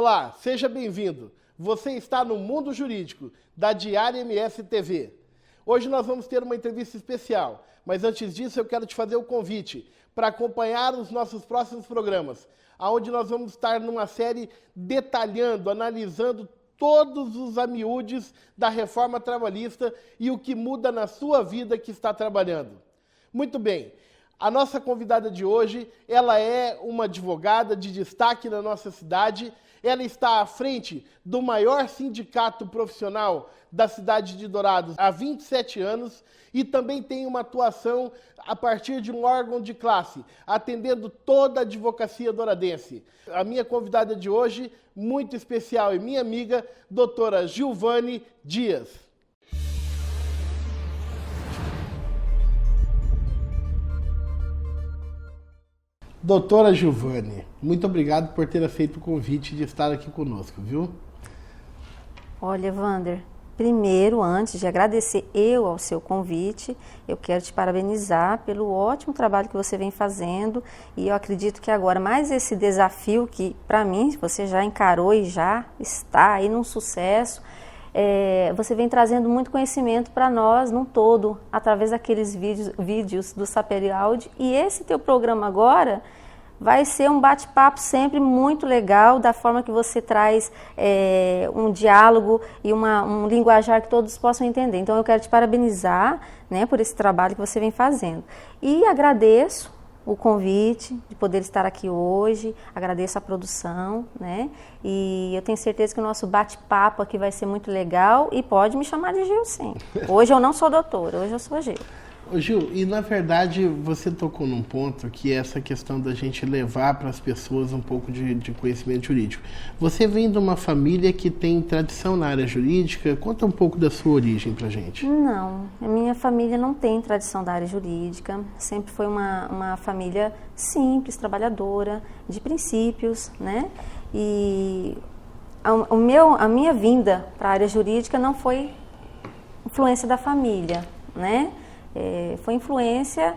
Olá, seja bem-vindo. Você está no Mundo Jurídico, da Diária MS TV. Hoje nós vamos ter uma entrevista especial, mas antes disso eu quero te fazer o convite para acompanhar os nossos próximos programas, onde nós vamos estar numa série detalhando, analisando todos os amiúdes da reforma trabalhista e o que muda na sua vida que está trabalhando. Muito bem. A nossa convidada de hoje, ela é uma advogada de destaque na nossa cidade. Ela está à frente do maior sindicato profissional da cidade de Dourados há 27 anos e também tem uma atuação a partir de um órgão de classe, atendendo toda a advocacia douradense. A minha convidada de hoje, muito especial, é minha amiga, doutora Gilvane Dias. Doutora Gilvane, muito obrigado por ter aceito o convite de estar aqui conosco, viu? Olha, Wander, primeiro, antes de agradecer ao seu convite, eu quero te parabenizar pelo ótimo trabalho que você vem fazendo e eu acredito que agora, mais esse desafio que, para mim, você já encarou e já está aí num sucesso, você vem trazendo muito conhecimento para nós, num todo, através daqueles vídeos do Saperialdi. E esse teu programa agora vai ser um bate-papo sempre muito legal, da forma que você traz um diálogo e um linguajar que todos possam entender. Então eu quero te parabenizar, né, por esse trabalho que você vem fazendo. E agradeço o convite de poder estar aqui hoje, agradeço a produção, né? E eu tenho certeza que o nosso bate-papo aqui vai ser muito legal e pode me chamar de Gil, sim. Hoje eu não sou doutora, hoje eu sou Gil. Ô Gil, e na verdade você tocou num ponto que é essa questão da gente levar para as pessoas um pouco de conhecimento jurídico. Você vem de uma família que tem tradição na área jurídica, conta um pouco da sua origem pra gente. Não, a minha família não tem tradição da área jurídica, sempre foi uma família simples, trabalhadora, de princípios, né? E a minha vinda para a área jurídica não foi influência da família, né? Foi influência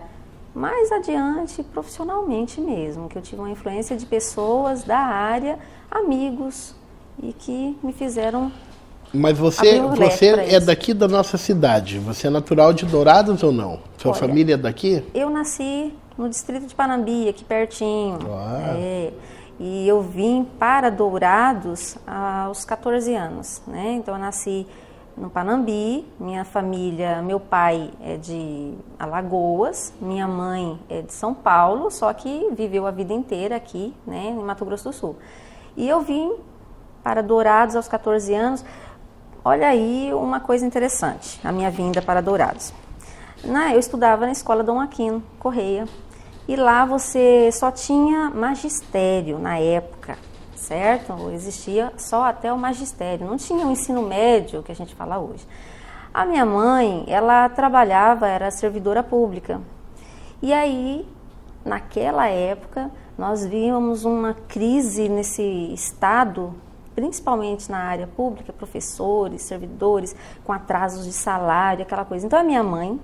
mais adiante profissionalmente mesmo, que eu tive uma influência de pessoas da área, amigos, e que me fizeram. Mas você é daqui da nossa cidade, você é natural de Dourados ou não? Sua Olha, família é daqui? Eu nasci no distrito de Panambi, aqui pertinho. E eu vim para Dourados aos 14 anos, né? Então eu nasci no Panambi, minha família, meu pai é de Alagoas, minha mãe é de São Paulo, só que viveu a vida inteira aqui, né, em Mato Grosso do Sul. E eu vim para Dourados aos 14 anos. Olha aí uma coisa interessante, a minha vinda para Dourados. Eu estudava na escola Dom Aquino Correia, e lá você só tinha magistério na época, certo? Existia só até o magistério, não tinha o ensino médio que a gente fala hoje. A minha mãe, ela trabalhava, era servidora pública. E aí, naquela época, nós víamos uma crise nesse estado, principalmente na área pública, professores, servidores, com atrasos de salário, aquela coisa. Então a minha mãe,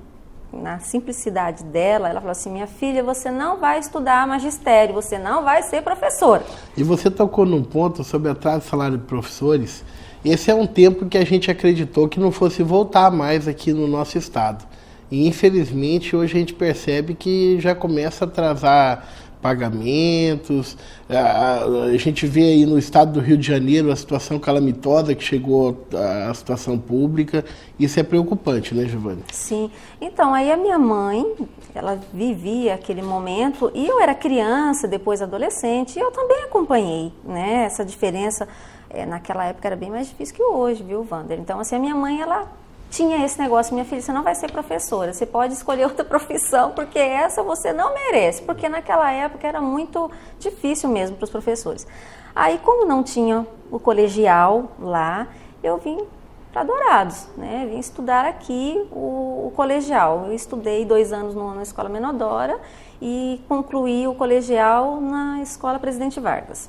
na simplicidade dela, ela falou assim: minha filha, você não vai estudar magistério, você não vai ser professora. E você tocou num ponto sobre atraso de salário de professores. Esse é um tempo que a gente acreditou que não fosse voltar mais aqui no nosso estado. E infelizmente hoje a gente percebe que já começa a atrasar pagamentos. A gente vê aí no estado do Rio de Janeiro a situação calamitosa que chegou à situação pública. Isso é preocupante, né, Gilvane? Sim. Então, aí a minha mãe, ela vivia aquele momento e eu era criança, depois adolescente, e eu também acompanhei, né? Essa diferença, naquela época era bem mais difícil que hoje, viu, Wander? Então, assim, a minha mãe, ela tinha esse negócio: minha filha, você não vai ser professora, você pode escolher outra profissão, porque essa você não merece, porque naquela época era muito difícil mesmo para os professores. Aí, como não tinha o colegial lá, eu vim para Dourados, né? Vim estudar aqui o colegial. Eu estudei 2 anos na Escola Menodora e concluí o colegial na Escola Presidente Vargas.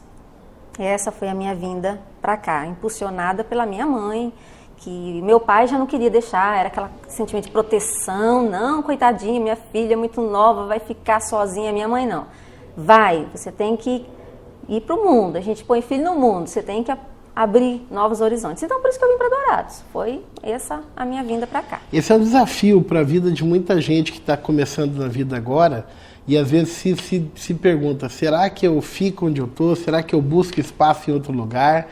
Essa foi a minha vinda para cá, impulsionada pela minha mãe, que meu pai já não queria deixar, era aquele sentimento de proteção. Não, coitadinha, minha filha é muito nova, vai ficar sozinha. Minha mãe não. Vai, você tem que ir para o mundo, a gente põe filho no mundo, você tem que abrir novos horizontes. Então, por isso que eu vim para Dourados. Foi essa a minha vinda para cá. Esse é um desafio para a vida de muita gente que está começando na vida agora e às vezes se pergunta, será que eu fico onde eu estou? Será que eu busco espaço em outro lugar?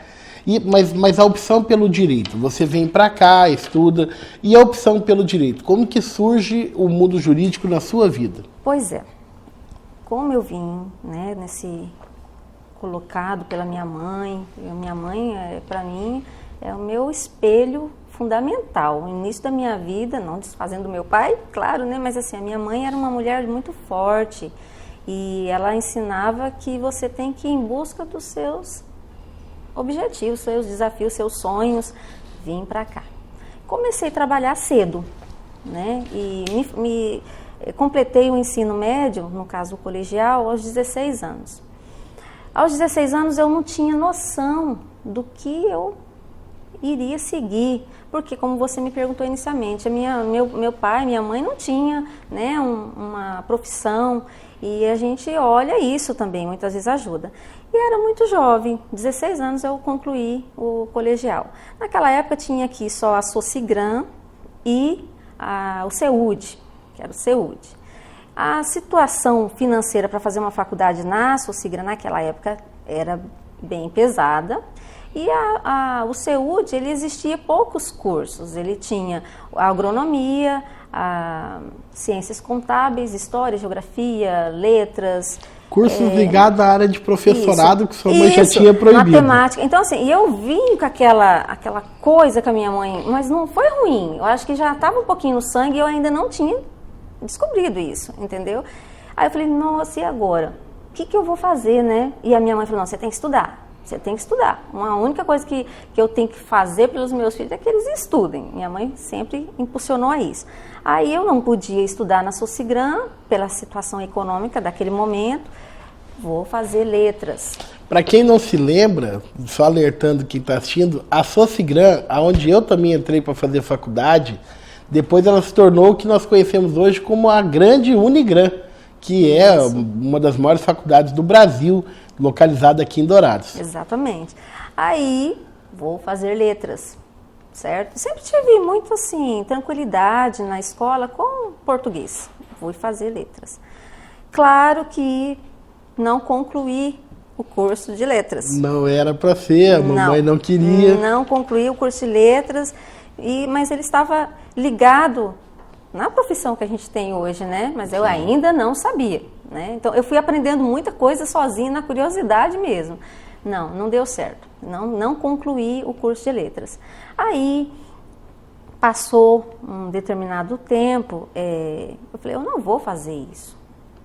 Mas a opção pelo direito, você vem para cá, estuda, e a opção pelo direito, como que surge o mundo jurídico na sua vida? Pois é, como eu vim, né, colocado pela minha mãe para mim é o meu espelho fundamental. No início da minha vida, não desfazendo do meu pai, claro, né, mas assim, a minha mãe era uma mulher muito forte e ela ensinava que você tem que ir em busca dos seus objetivos, seus desafios, seus sonhos. Vim para cá. Comecei a trabalhar cedo, né, e completei o ensino médio, no caso o colegial, aos 16 anos. Aos 16 anos eu não tinha noção do que eu iria seguir, porque como você me perguntou inicialmente, meu pai, minha mãe não tinha, né, uma profissão, e a gente olha isso também, muitas vezes ajuda. E era muito jovem, 16 anos eu concluí o colegial. Naquela época tinha aqui só a Socigram e o CEUD, que era o CEUD. A situação financeira para fazer uma faculdade na Socigram naquela época era bem pesada e o CEUD, ele existia poucos cursos, ele tinha a agronomia, ciências contábeis, história, geografia, letras. Cursos ligados à área de professorado que sua mãe já tinha proibido. Matemática. Então assim, eu vim com aquela coisa com a minha mãe, mas não foi ruim, eu acho que já estava um pouquinho no sangue e eu ainda não tinha descobrido isso, entendeu? Aí eu falei, nossa, e agora? O que eu vou fazer, né? E a minha mãe falou, não, você tem que estudar. Você tem que estudar. Uma única coisa que eu tenho que fazer pelos meus filhos é que eles estudem. Minha mãe sempre impulsionou a isso. Aí eu não podia estudar na Socigram, pela situação econômica daquele momento, vou fazer letras. Para quem não se lembra, só alertando quem está assistindo, a Socigram, onde eu também entrei para fazer faculdade, depois ela se tornou o que nós conhecemos hoje como a grande Unigran, que é uma das maiores faculdades do Brasil, localizada aqui em Dourados. Exatamente. Aí, vou fazer letras, certo? Sempre tive muito, assim, tranquilidade na escola com português. Vou fazer letras. Claro que não concluí o curso de letras. Não era para ser, a mamãe não queria. Não concluí o curso de letras, mas ele estava ligado na profissão que a gente tem hoje, né? Mas eu ainda não sabia, né? Então, eu fui aprendendo muita coisa sozinha, na curiosidade mesmo. Não deu certo. Não concluí o curso de letras. Aí, passou um determinado tempo, eu falei, eu não vou fazer isso,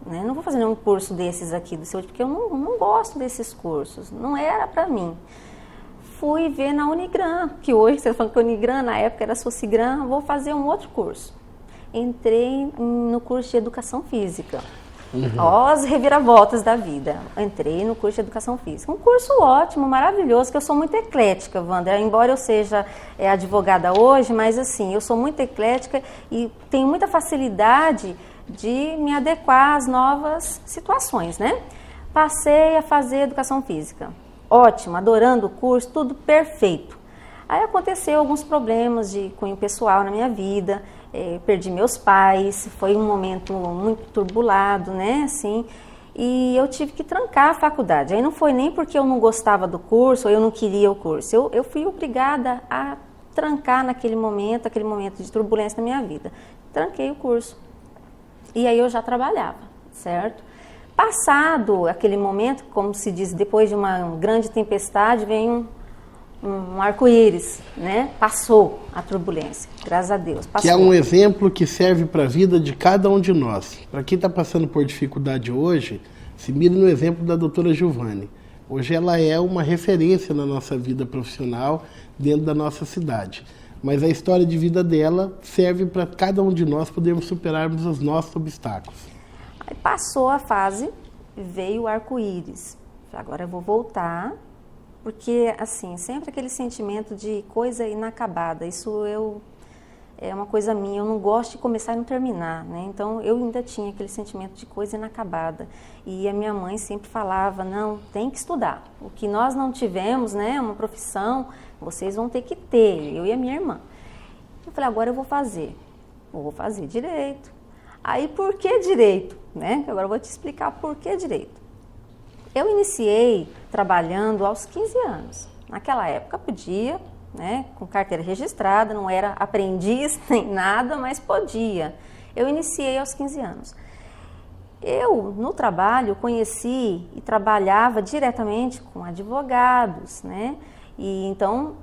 né? Não vou fazer nenhum curso desses aqui do CEUD, porque eu não gosto desses cursos. Não era para mim. Fui ver na Unigran, que hoje, você está falando que a Unigran, na época era Socigram, vou fazer um outro curso. Entrei no curso de Educação Física. Ó, as reviravoltas da vida. Entrei no curso de Educação Física. Um curso ótimo, maravilhoso, que eu sou muito eclética, Wanda. Embora eu seja advogada hoje, mas assim, eu sou muito eclética e tenho muita facilidade de me adequar às novas situações, né? Passei a fazer Educação Física. Ótimo, adorando o curso, tudo perfeito. Aí aconteceu alguns problemas de cunho pessoal na minha vida, perdi meus pais, foi um momento muito turbulado, né, assim, e eu tive que trancar a faculdade. Aí não foi nem porque eu não gostava do curso ou eu não queria o curso, eu fui obrigada a trancar aquele momento de turbulência na minha vida. Tranquei o curso. E aí eu já trabalhava, certo? Passado aquele momento, como se diz, depois de uma grande tempestade, vem um arco-íris, né? Passou a turbulência, graças a Deus. Passou. Que é um exemplo que serve para a vida de cada um de nós. Para quem está passando por dificuldade hoje, se mira no exemplo da doutora Giovanni. Hoje ela é uma referência na nossa vida profissional dentro da nossa cidade. Mas a história de vida dela serve para cada um de nós podermos superarmos os nossos obstáculos. Aí passou a fase, veio o arco-íris. Agora eu vou voltar, porque assim, sempre aquele sentimento de coisa inacabada, isso eu é uma coisa minha, eu não gosto de começar e não terminar, né? Então eu ainda tinha aquele sentimento de coisa inacabada. E a minha mãe sempre falava, não, tem que estudar. O que nós não tivemos, né, uma profissão, vocês vão ter que ter, eu e a minha irmã. Eu falei, agora eu vou fazer direito. Aí por que direito? Né? Agora eu vou te explicar por que direito. Eu iniciei trabalhando aos 15 anos. Naquela época podia, né, com carteira registrada, não era aprendiz nem nada, mas podia. Eu iniciei aos 15 anos. Eu, no trabalho, conheci e trabalhava diretamente com advogados, né? E então,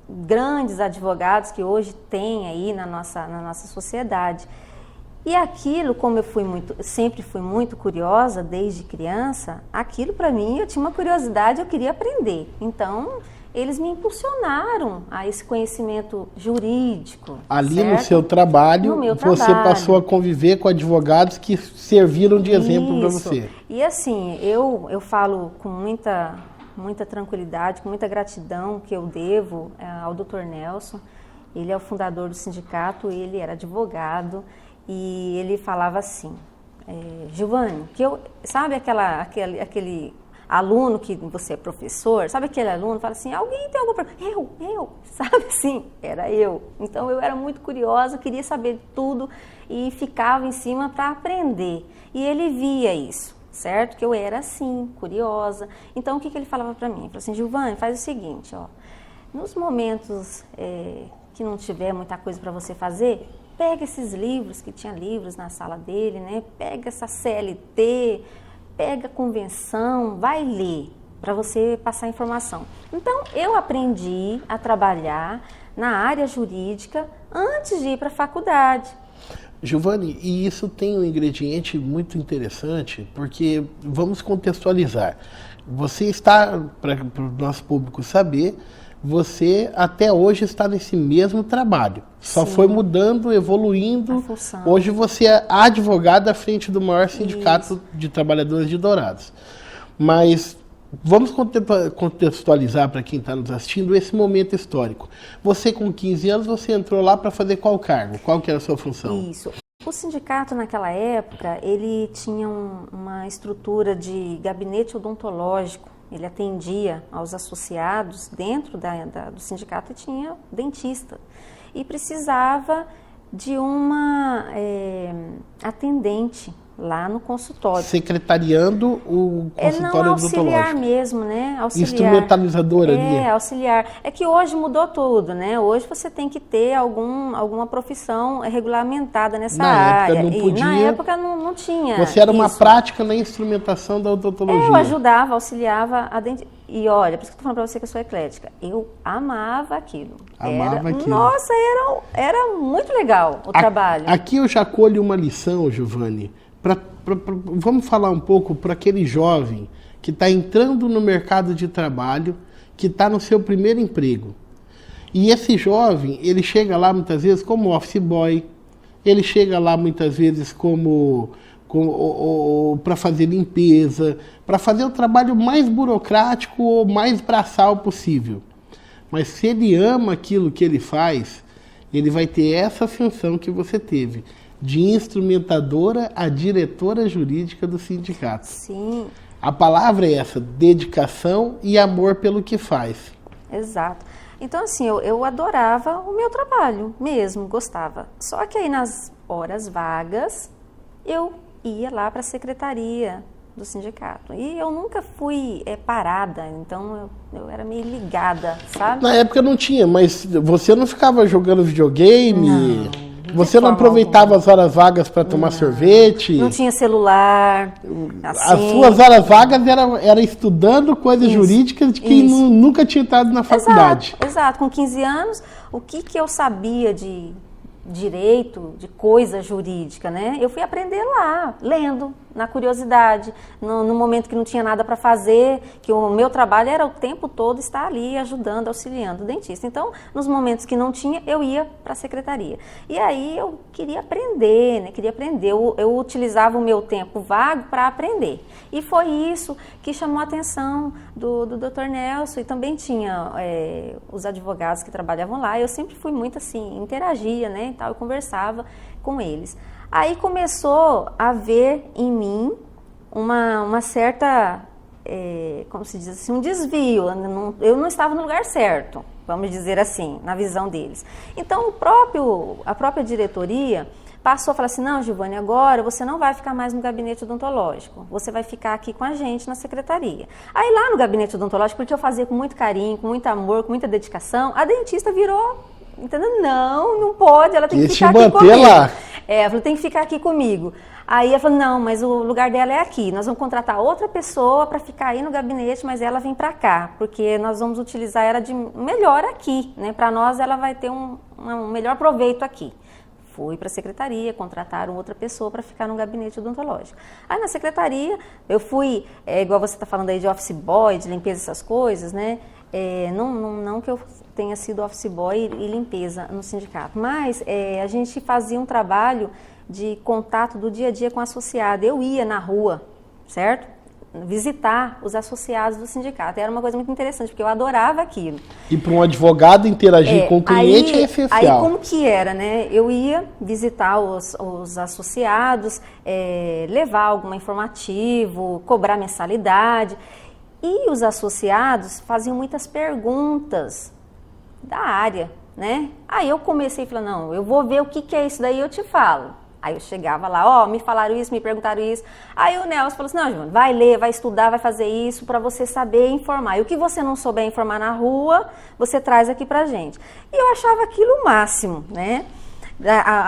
grandes advogados que hoje tem aí na nossa sociedade. E aquilo, como sempre fui muito curiosa desde criança, aquilo para mim, eu tinha uma curiosidade, eu queria aprender. Então, eles me impulsionaram a esse conhecimento jurídico. Ali certo? no seu trabalho, no meu você trabalho. passou a conviver com advogados que serviram de exemplo para você. E assim, eu falo com muita tranquilidade, com muita gratidão que eu devo ao Dr. Nelson. Ele é o fundador do sindicato, ele era advogado e ele falava assim, Giovanni, sabe aquele aluno que você é professor, sabe aquele aluno que fala assim, alguém tem algum problema? Eu, sabe assim? Era eu. Então eu era muito curiosa, queria saber de tudo e ficava em cima para aprender. E ele via isso, certo? Que eu era assim, curiosa. Então o que ele falava para mim? Ele falou assim, Giovanni, faz o seguinte, ó, nos momentos que não tiver muita coisa para você fazer, pega esses livros, que tinha livros na sala dele, né? Pega essa CLT, pega a convenção, vai ler para você passar informação. Então, eu aprendi a trabalhar na área jurídica antes de ir para a faculdade. Giovanni, e isso tem um ingrediente muito interessante, porque vamos contextualizar. Você está, para o nosso público saber, você até hoje está nesse mesmo trabalho. Só Sim. foi mudando, evoluindo. A função. Hoje você é advogada à frente do maior sindicato de trabalhadores de Dourados. Mas vamos contextualizar para quem está nos assistindo esse momento histórico. Você com 15 anos, você entrou lá para fazer qual cargo? Qual que era a sua função? Isso. O sindicato naquela época, ele tinha uma estrutura de gabinete odontológico. Ele atendia aos associados dentro do sindicato e tinha dentista. E precisava de uma atendente lá no consultório. Secretariando o consultório odontológico. Auxiliar mesmo, né? Auxiliar. Instrumentalizadora ali. Auxiliar. É que hoje mudou tudo, né? Hoje você tem que ter alguma profissão regulamentada nessa área. Época não podia. Na época não tinha. Você era uma isso. prática na instrumentação da odontologia. Eu ajudava, auxiliava a dentista. E olha, por isso que eu tô falando pra você que eu sou eclética. Eu amava aquilo. Aquilo. Nossa, era muito legal o trabalho. Aqui eu já colho uma lição, Giovanni. Vamos falar um pouco para aquele jovem que está entrando no mercado de trabalho, que está no seu primeiro emprego. E esse jovem, ele chega lá muitas vezes como office boy, ele chega lá muitas vezes para fazer limpeza, para fazer o trabalho mais burocrático ou mais braçal possível. Mas se ele ama aquilo que ele faz, ele vai ter essa ascensão que você teve, de instrumentadora a diretora jurídica do sindicato. Sim. A palavra é essa, dedicação e amor pelo que faz. Exato. Então, assim, eu adorava o meu trabalho mesmo, gostava. Só que aí nas horas vagas, eu ia lá para a secretaria do sindicato. E eu nunca fui parada, então eu era meio ligada, sabe? Na época não tinha, mas você não ficava jogando videogame? Não. Você não aproveitava as horas vagas para tomar sorvete? Não tinha celular. Assim. As suas horas vagas era estudando coisas jurídicas de que nunca tinha estado na faculdade. Exato. Com 15 anos, o que eu sabia de direito, de coisa jurídica, né? Eu fui aprender lá, lendo, na curiosidade, no momento que não tinha nada para fazer, que o meu trabalho era o tempo todo estar ali ajudando, auxiliando o dentista. Então, nos momentos que não tinha, eu ia para a secretaria. E aí eu queria aprender, né? Eu utilizava o meu tempo vago para aprender. E foi isso que chamou a atenção do Dr. Nelson, e também tinha os advogados que trabalhavam lá. Eu sempre fui muito assim, interagia, né? tal, eu conversava com eles. Aí começou a ver em mim uma certa, como se diz assim, um desvio. Eu não estava no lugar certo, vamos dizer assim, na visão deles. Então a própria diretoria passou a falar assim, não, Giovanni, agora você não vai ficar mais no gabinete odontológico, você vai ficar aqui com a gente na secretaria. Aí lá no gabinete odontológico, porque eu fazia com muito carinho, com muito amor, com muita dedicação, a dentista virou, entendeu? Não pode, ela tem que ficar aqui comigo. Lá. Ela falou, tem que ficar aqui comigo. Aí ela falou, não, mas o lugar dela é aqui, nós vamos contratar outra pessoa para ficar aí no gabinete, mas ela vem para cá, porque nós vamos utilizar ela de melhor aqui, né? Para nós ela vai ter um melhor proveito aqui. Fui para a secretaria, contrataram outra pessoa para ficar no gabinete odontológico. Aí na secretaria, eu fui, igual você está falando aí de office boy, de limpeza, essas coisas, né? Não que eu tenha sido office boy e limpeza no sindicato, mas a gente fazia um trabalho de contato do dia a dia com o associado. Eu ia na rua, certo? Visitar os associados do sindicato. Era uma coisa muito interessante, porque eu adorava aquilo. E para um advogado interagir com o cliente é essencial. Aí como que era, né? Eu ia visitar os associados, levar algum informativo, cobrar mensalidade. E os associados faziam muitas perguntas da área, né? Aí eu comecei a falar, não, eu vou ver o que é isso daí e eu te falo. Aí eu chegava lá, me falaram isso, me perguntaram isso. Aí o Nelson falou assim, não, Giovanni, vai ler, vai estudar, vai fazer isso para você saber informar. E o que você não souber informar na rua, você traz aqui pra gente. E eu achava aquilo o máximo, né?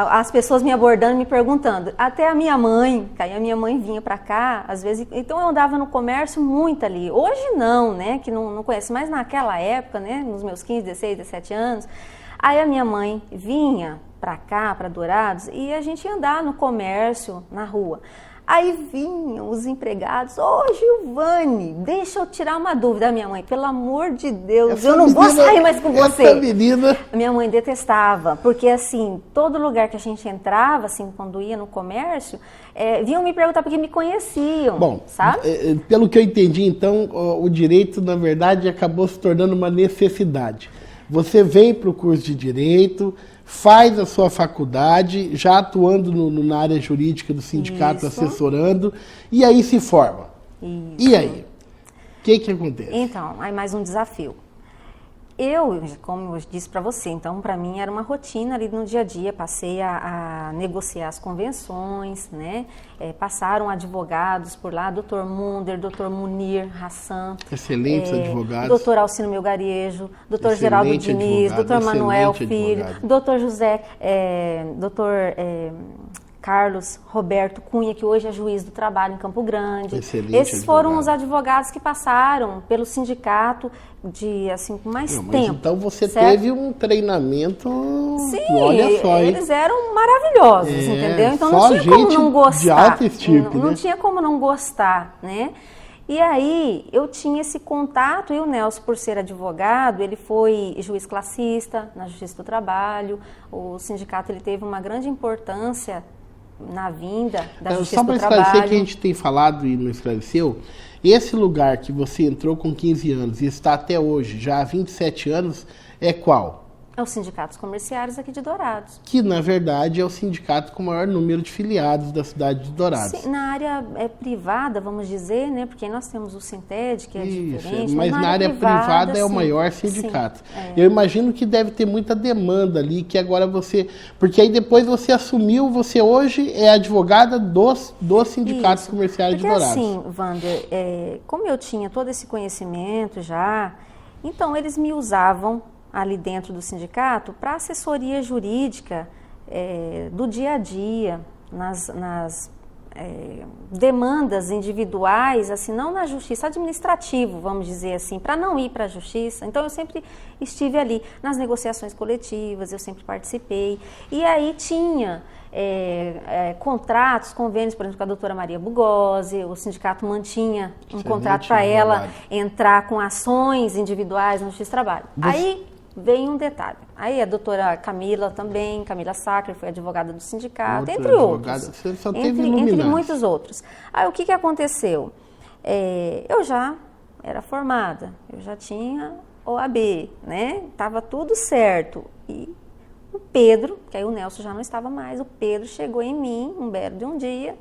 As pessoas me abordando, me perguntando. Até a minha mãe, que aí a minha mãe vinha pra cá, às vezes, então eu andava no comércio muito ali. Hoje não, né, que não conheço, mas naquela época, né, nos meus 15, 16, 17 anos, aí a minha mãe vinha para cá, para Dourados, e a gente ia andar no comércio, na rua. Aí vinham os empregados, Giovanni, deixa eu tirar uma dúvida, minha mãe, pelo amor de Deus, eu não vou sair mais com você. A minha mãe detestava, porque assim, todo lugar que a gente entrava, assim, quando ia no comércio, vinham me perguntar porque me conheciam. Bom, sabe? Pelo que eu entendi, então, o direito, na verdade, acabou se tornando uma necessidade. Você vem para o curso de Direito, faz a sua faculdade, já atuando na área jurídica do sindicato, assessorando, e aí se forma. Isso. E aí? O que acontece? Então, aí mais um desafio. Como eu disse para você, então para mim era uma rotina ali no dia a dia, passei a negociar as convenções, né? Passaram advogados por lá, Dr. Munder, Dr. Munir Hassan. Excelentes advogados. Dr. Alcino Melgarejo, Dr. Geraldo Diniz, Dr. Manuel Filho, Dr. José, Dr. Carlos Roberto Cunha, que hoje é juiz do trabalho em Campo Grande. Excelente Esses foram os advogados que passaram pelo sindicato com mais tempo. Então você certo? teve um treinamento, sim, olha só, eles eram maravilhosos, entendeu? Então não tinha como não gostar. De alta estirpe, não tinha como não gostar, né? E aí eu tinha esse contato, e o Nelson, por ser advogado, ele foi juiz classista na Justiça do Trabalho. O sindicato ele teve uma grande importância na vinda da Justiça do Trabalho. Só para esclarecer que a gente tem falado e não esclareceu, esse lugar que você entrou com 15 anos e está até hoje, já há 27 anos, é qual? É o Sindicato dos Comerciários aqui de Dourados. Que, na verdade, é o sindicato com o maior número de filiados da cidade de Dourados. Sim, na área privada, vamos dizer, né? Porque nós temos o Sinted, que é diferente. Mas na área privada é o maior sindicato. Sim, Eu imagino que deve ter muita demanda ali, que agora você... Porque aí depois você assumiu, você hoje é advogada dos sindicatos comerciais de Dourados. Porque assim, Wander, como eu tinha todo esse conhecimento já, então eles me usavam ali dentro do sindicato para assessoria jurídica do dia a dia, nas demandas individuais, assim, não na justiça, administrativo, vamos dizer assim, para não ir para a justiça. Então eu sempre estive ali nas negociações coletivas, eu sempre participei. E aí tinha contratos, convênios, por exemplo, com a doutora Maria Bugosi, o sindicato mantinha um contrato para ela entrar com ações individuais na Justiça do Trabalho. Aí vem um detalhe. Aí a doutora Camila também, Camila Sacre, foi advogada do sindicato, entre outros. Você só teve entre muitos outros. Aí o que aconteceu? Eu já era formada, eu já tinha OAB, né? Tava tudo certo. E o Pedro, que aí o Nelson já não estava mais, o Pedro chegou em mim um belo de um dia: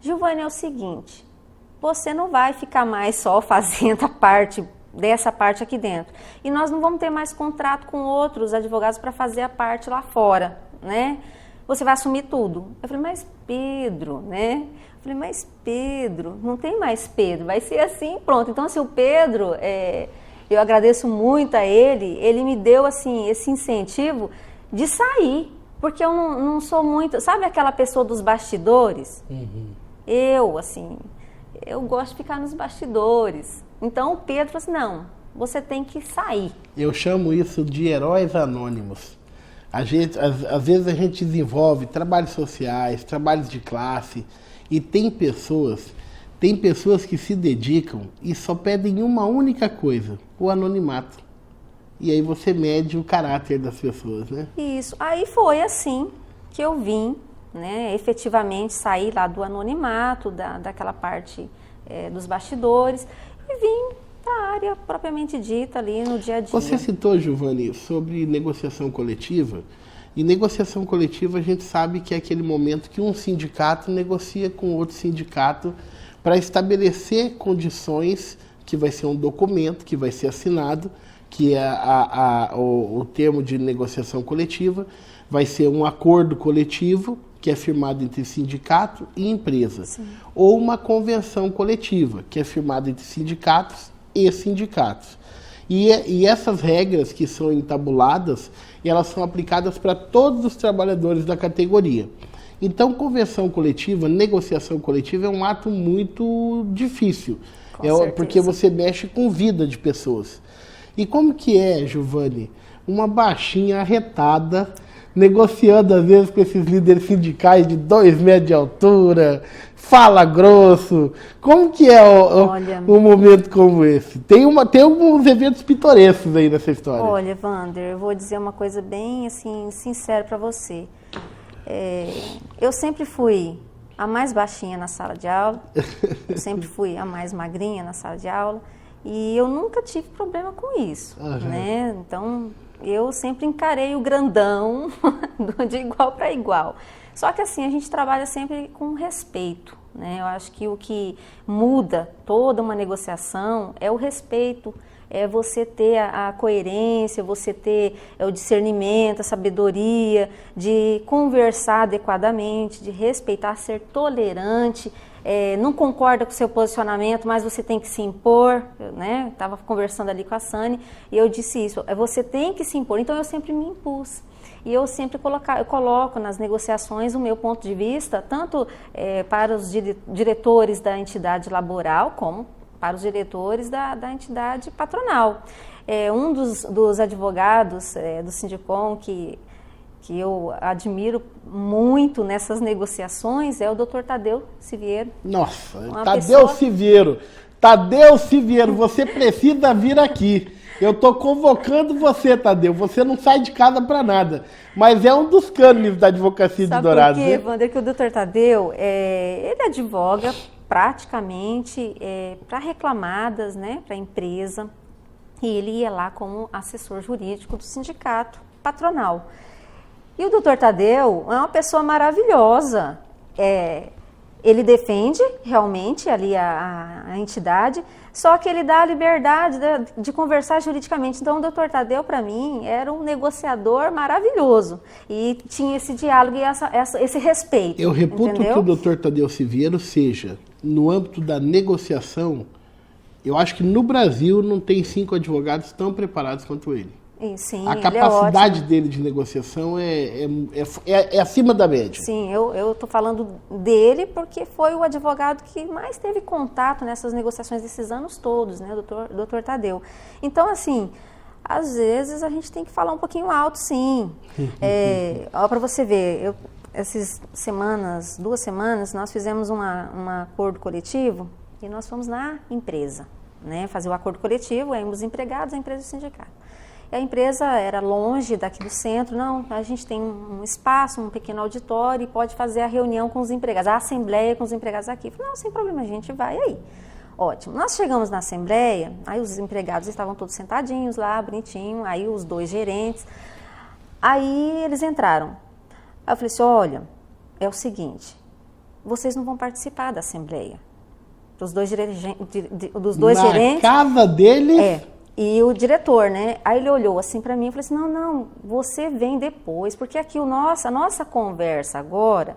Giovani, é o seguinte, você não vai ficar mais só fazendo dessa parte aqui dentro. E nós não vamos ter mais contrato com outros advogados para fazer a parte lá fora, né? Você vai assumir tudo. Eu falei, mas Pedro, né? Eu falei, mas Pedro, não tem mais Pedro, vai ser assim, pronto. Então, assim, o Pedro, eu agradeço muito a ele me deu, assim, esse incentivo de sair, porque eu não sou muito, sabe aquela pessoa dos bastidores? Uhum. Eu gosto de ficar nos bastidores. Então o Pedro falou assim, não, você tem que sair. Eu chamo isso de heróis anônimos. Às vezes a gente desenvolve trabalhos sociais, trabalhos de classe, e tem pessoas que se dedicam e só pedem uma única coisa, o anonimato. E aí você mede o caráter das pessoas, né? Isso. Aí foi assim que eu vim, né, efetivamente sair lá do anonimato, daquela parte dos bastidores, e vim para a área propriamente dita ali no dia a dia. Você citou, Giovani, sobre negociação coletiva, e negociação coletiva a gente sabe que é aquele momento que um sindicato negocia com outro sindicato para estabelecer condições, que vai ser um documento que vai ser assinado, que é o termo de negociação coletiva, vai ser um acordo coletivo, que é firmado entre sindicato e empresa. Sim. Ou uma convenção coletiva, que é firmada entre sindicatos e sindicatos. E essas regras que são entabuladas, elas são aplicadas para todos os trabalhadores da categoria. Então, convenção coletiva, negociação coletiva é um ato muito difícil, porque você mexe com vida de pessoas. E como que é, Giovani, uma baixinha arretada, negociando às vezes com esses líderes sindicais de 2 metros de altura, fala grosso? Como que é um momento como esse? Tem alguns eventos pitorescos aí nessa história. Olha, Wander, eu vou dizer uma coisa bem assim, sincera para você. Eu sempre fui a mais baixinha na sala de aula, eu sempre fui a mais magrinha na sala de aula, e eu nunca tive problema com isso, né? Então, eu sempre encarei o grandão de igual para igual. Só que assim, a gente trabalha sempre com respeito, né? Eu acho que o que muda toda uma negociação é o respeito, é você ter a coerência, você ter o discernimento, a sabedoria, de conversar adequadamente, de respeitar, ser tolerante. Não concorda com o seu posicionamento, mas você tem que se impor, né? Estava conversando ali com a Sani e eu disse isso, você tem que se impor. Então eu sempre me impus. E eu sempre coloco nas negociações o meu ponto de vista, tanto para os diretores da entidade laboral, como para os diretores da entidade patronal. Um dos advogados do Sindicom que eu admiro muito nessas negociações é o Dr. Tadeu Siviero. Nossa, Tadeu Siviero, você precisa vir aqui. Eu estou convocando você, Tadeu. Você não sai de casa para nada. Mas é um dos cânones da advocacia de Dourados. Sabe por quê, Wander? Que o Dr. Tadeu, ele advoga praticamente para reclamadas, né, para a empresa. E ele ia lá como assessor jurídico do sindicato patronal. E o Dr. Tadeu é uma pessoa maravilhosa. Ele defende realmente ali a entidade, só que ele dá a liberdade de conversar juridicamente. Então, o Dr. Tadeu, para mim, era um negociador maravilhoso. E tinha esse diálogo e esse respeito. Eu reputo que o Dr. Tadeu Siviero seja, no âmbito da negociação, eu acho que no Brasil não tem 5 advogados tão preparados quanto ele. Sim, a capacidade dele de negociação é acima da média. Sim, eu estou falando dele porque foi o advogado que mais teve contato nessas negociações desses anos todos, né, o doutor Tadeu. Então, assim, às vezes a gente tem que falar um pouquinho alto, sim. Para você ver, essas 2 semanas, nós fizemos um acordo coletivo e nós fomos na empresa, né, fazer o acordo coletivo, os empregados, a empresa e o sindicato. A empresa era longe daqui do centro, não, a gente tem um espaço, um pequeno auditório e pode fazer a reunião com os empregados, a assembleia com os empregados aqui. Falei, não, sem problema, a gente vai aí. Ótimo. Nós chegamos na assembleia, aí os empregados estavam todos sentadinhos lá, bonitinho, aí os 2 gerentes. Aí eles entraram. Aí eu falei assim, olha, é o seguinte, vocês não vão participar da assembleia. Dos dois gerentes. Na casa deles? E o diretor, né? Aí ele olhou assim para mim e falou assim, não, você vem depois, porque aqui a nossa conversa agora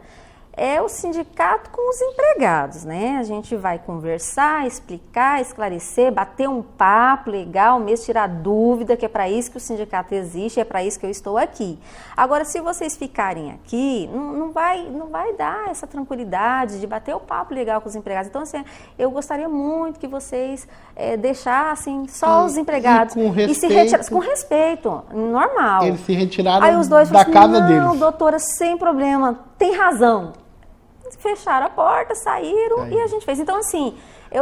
é o sindicato com os empregados, né? A gente vai conversar, explicar, esclarecer, bater um papo legal mesmo, tirar dúvida, que é para isso que o sindicato existe, é para isso que eu estou aqui. Agora, se vocês ficarem aqui, não vai dar essa tranquilidade de bater o papo legal com os empregados. Então, assim, eu gostaria muito que vocês deixassem só os empregados. E com respeito. Com respeito, normal. Eles se retiraram Aí os dois da falaram casa assim, deles. não, doutora, sem problema, tem razão. Fecharam a porta, saíram e a gente fez. Então, assim,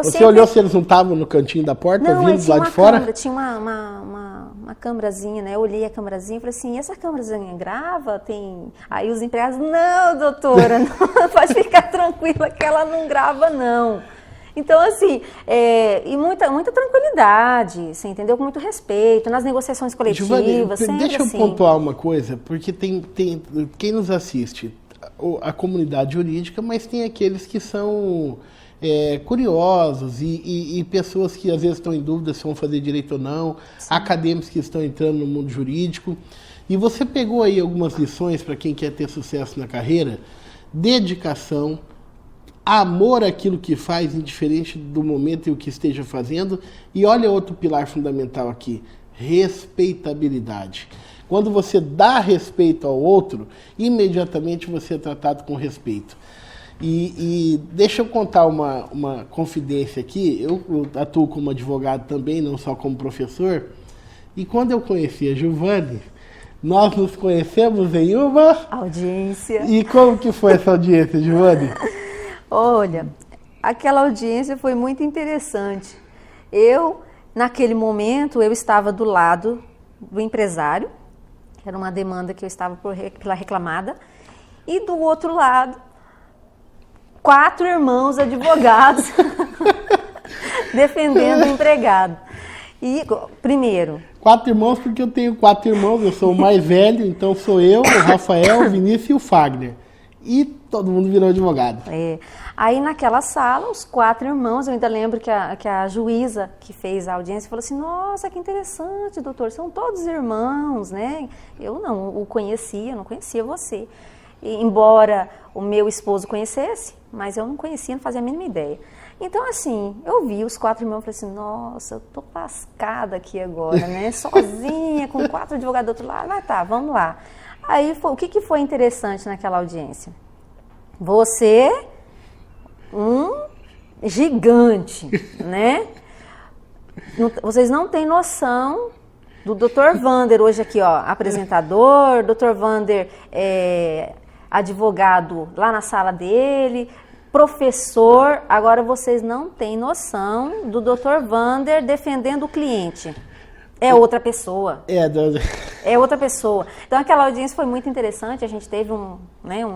Você olhou se eles não estavam no cantinho da porta, vindo do lado de fora? Câmera, tinha uma câmerazinha, né? Eu olhei a câmerazinha e falei assim, essa câmerazinha grava? Tem... Aí os empregados, não, doutora, não, pode ficar tranquila que ela não grava, não. Então, assim, e muita tranquilidade, você entendeu? Com muito respeito, nas negociações coletivas, Giovani, sempre deixa eu assim. pontuar uma coisa, porque tem quem nos assiste, a comunidade jurídica, mas tem aqueles que são curiosos e pessoas que às vezes estão em dúvida se vão fazer direito ou não, sim, acadêmicos que estão entrando no mundo jurídico. E você pegou aí algumas lições para quem quer ter sucesso na carreira: dedicação, amor àquilo que faz, indiferente do momento e o que esteja fazendo. E olha outro pilar fundamental aqui: respeitabilidade. Quando você dá respeito ao outro, imediatamente você é tratado com respeito. E deixa eu contar uma confidência aqui. Eu atuo como advogado também, não só como professor. E quando eu conheci a Giovani, nós nos conhecemos em uma audiência. E como que foi essa audiência, Giovani? Olha, aquela audiência foi muito interessante. Naquele momento, eu estava do lado do empresário, era uma demanda que eu estava pela reclamada, e do outro lado, 4 irmãos advogados defendendo o empregado. E, primeiro... 4 irmãos porque eu tenho 4 irmãos, eu sou o mais velho, então sou eu, o Rafael, o Vinícius e o Fagner. E todo mundo virou advogado. Aí naquela sala, os 4 irmãos, eu ainda lembro que a juíza que fez a audiência falou assim, nossa, que interessante, doutor, são todos irmãos, né? Eu não o conhecia, não conhecia você. E, embora o meu esposo conhecesse, mas eu não conhecia, não fazia a mínima ideia. Então, assim, eu vi os 4 irmãos e falei assim, nossa, eu tô lascada aqui agora, né? Sozinha, com 4 advogados do outro lado, mas tá, vamos lá. Aí, o que foi interessante naquela audiência? Você, um gigante, né? Vocês não têm noção do Dr. Vander, hoje aqui, ó, apresentador, Dr. Vander advogado lá na sala dele, professor. Agora vocês não têm noção do Dr. Vander defendendo o cliente. É outra pessoa. É outra pessoa. Então aquela audiência foi muito interessante, a gente teve um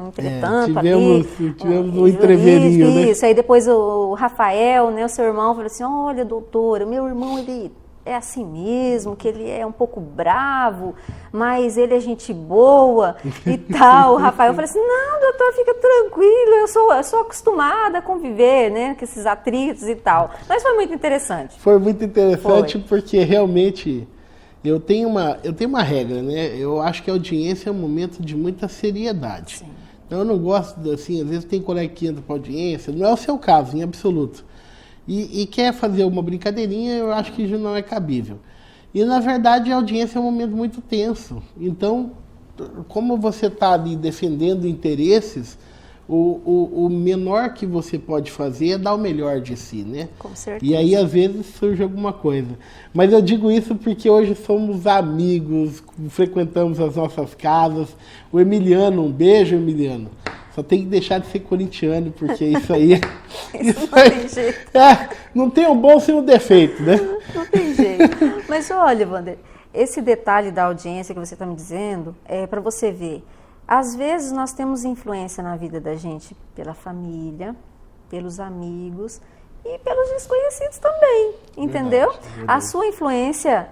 entretanto ali. Tivemos um entreverinho, né? Isso, aí depois o Rafael, né, o seu irmão, falou assim, olha, doutora, meu irmão, ele é assim mesmo, que ele é um pouco bravo, mas ele é gente boa e tal. O Rafael falou assim, não, doutor, fica tranquilo, eu sou acostumada a conviver, né, com esses atritos e tal. Mas foi muito interessante. Foi muito interessante porque realmente eu tenho uma regra, né? Eu acho que a audiência é um momento de muita seriedade. Sim. Então eu não gosto, assim, às vezes tem colega que entra para audiência, não é o seu caso, em absoluto. E quer fazer uma brincadeirinha, eu acho que já não é cabível. E, na verdade, a audiência é um momento muito tenso. Então, como você está ali defendendo interesses, o menor que você pode fazer é dar o melhor de si, né? Com certeza. E aí, às vezes, surge alguma coisa. Mas eu digo isso porque hoje somos amigos, frequentamos as nossas casas. O Emiliano, um beijo, Emiliano. Só tem que deixar de ser corintiano, porque isso aí... isso não tem jeito. Não tem um bom sem um defeito, né? Não tem jeito. Mas olha, Vander, esse detalhe da audiência que você está me dizendo, é para você ver. Às vezes nós temos influência na vida da gente pela família, pelos amigos e pelos desconhecidos também, entendeu? Verdade. A sua influência,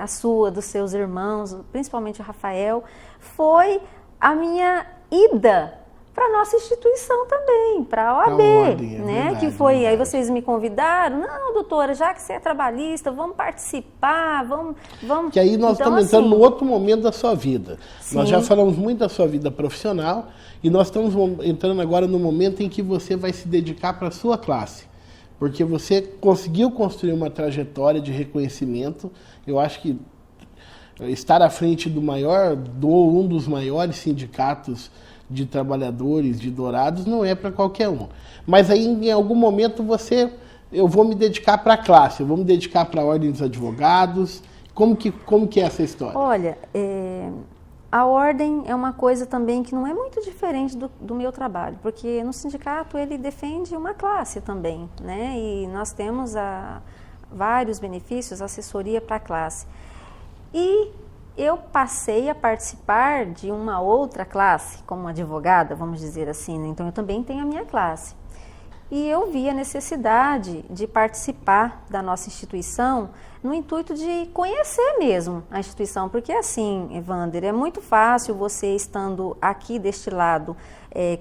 a sua, dos seus irmãos, principalmente o Rafael, foi a minha ida para a nossa instituição também, para a OAB, né? Verdade, que foi, verdade. aí vocês me convidaram, não, doutora, já que você é trabalhista, vamos participar, vamos... Que aí nós Então, estamos entrando assim, no outro momento da sua vida. Sim. Nós já falamos muito da sua vida profissional e nós estamos entrando agora no momento em que você vai se dedicar para a sua classe. Porque você conseguiu construir uma trajetória de reconhecimento. Eu acho que estar à frente do um dos maiores sindicatos de trabalhadores de Dourados não é para qualquer um. Mas aí, em algum momento, eu vou me dedicar para a classe, eu vou me dedicar para a Ordem dos Advogados. Como que é essa história? Olha, a ordem é uma coisa também que não é muito diferente do meu trabalho, porque no sindicato ele defende uma classe também, né? E nós temos vários benefícios, assessoria para a classe. E eu passei a participar de uma outra classe, como advogada, vamos dizer assim, né? Então eu também tenho a minha classe. E eu vi a necessidade de participar da nossa instituição no intuito de conhecer mesmo a instituição, porque assim, Evander, é muito fácil você, estando aqui deste lado,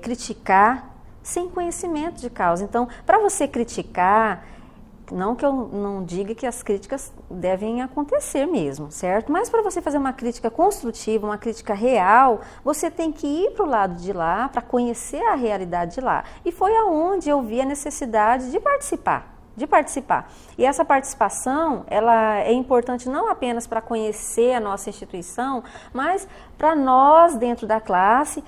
criticar sem conhecimento de causa. Então, para você criticar, não que eu não diga que as críticas devem acontecer mesmo, certo? Mas para você fazer uma crítica construtiva, uma crítica real, você tem que ir para o lado de lá, para conhecer a realidade de lá. E foi aonde eu vi a necessidade de participar. E essa participação, ela é importante não apenas para conhecer a nossa instituição, mas para nós, dentro da classe,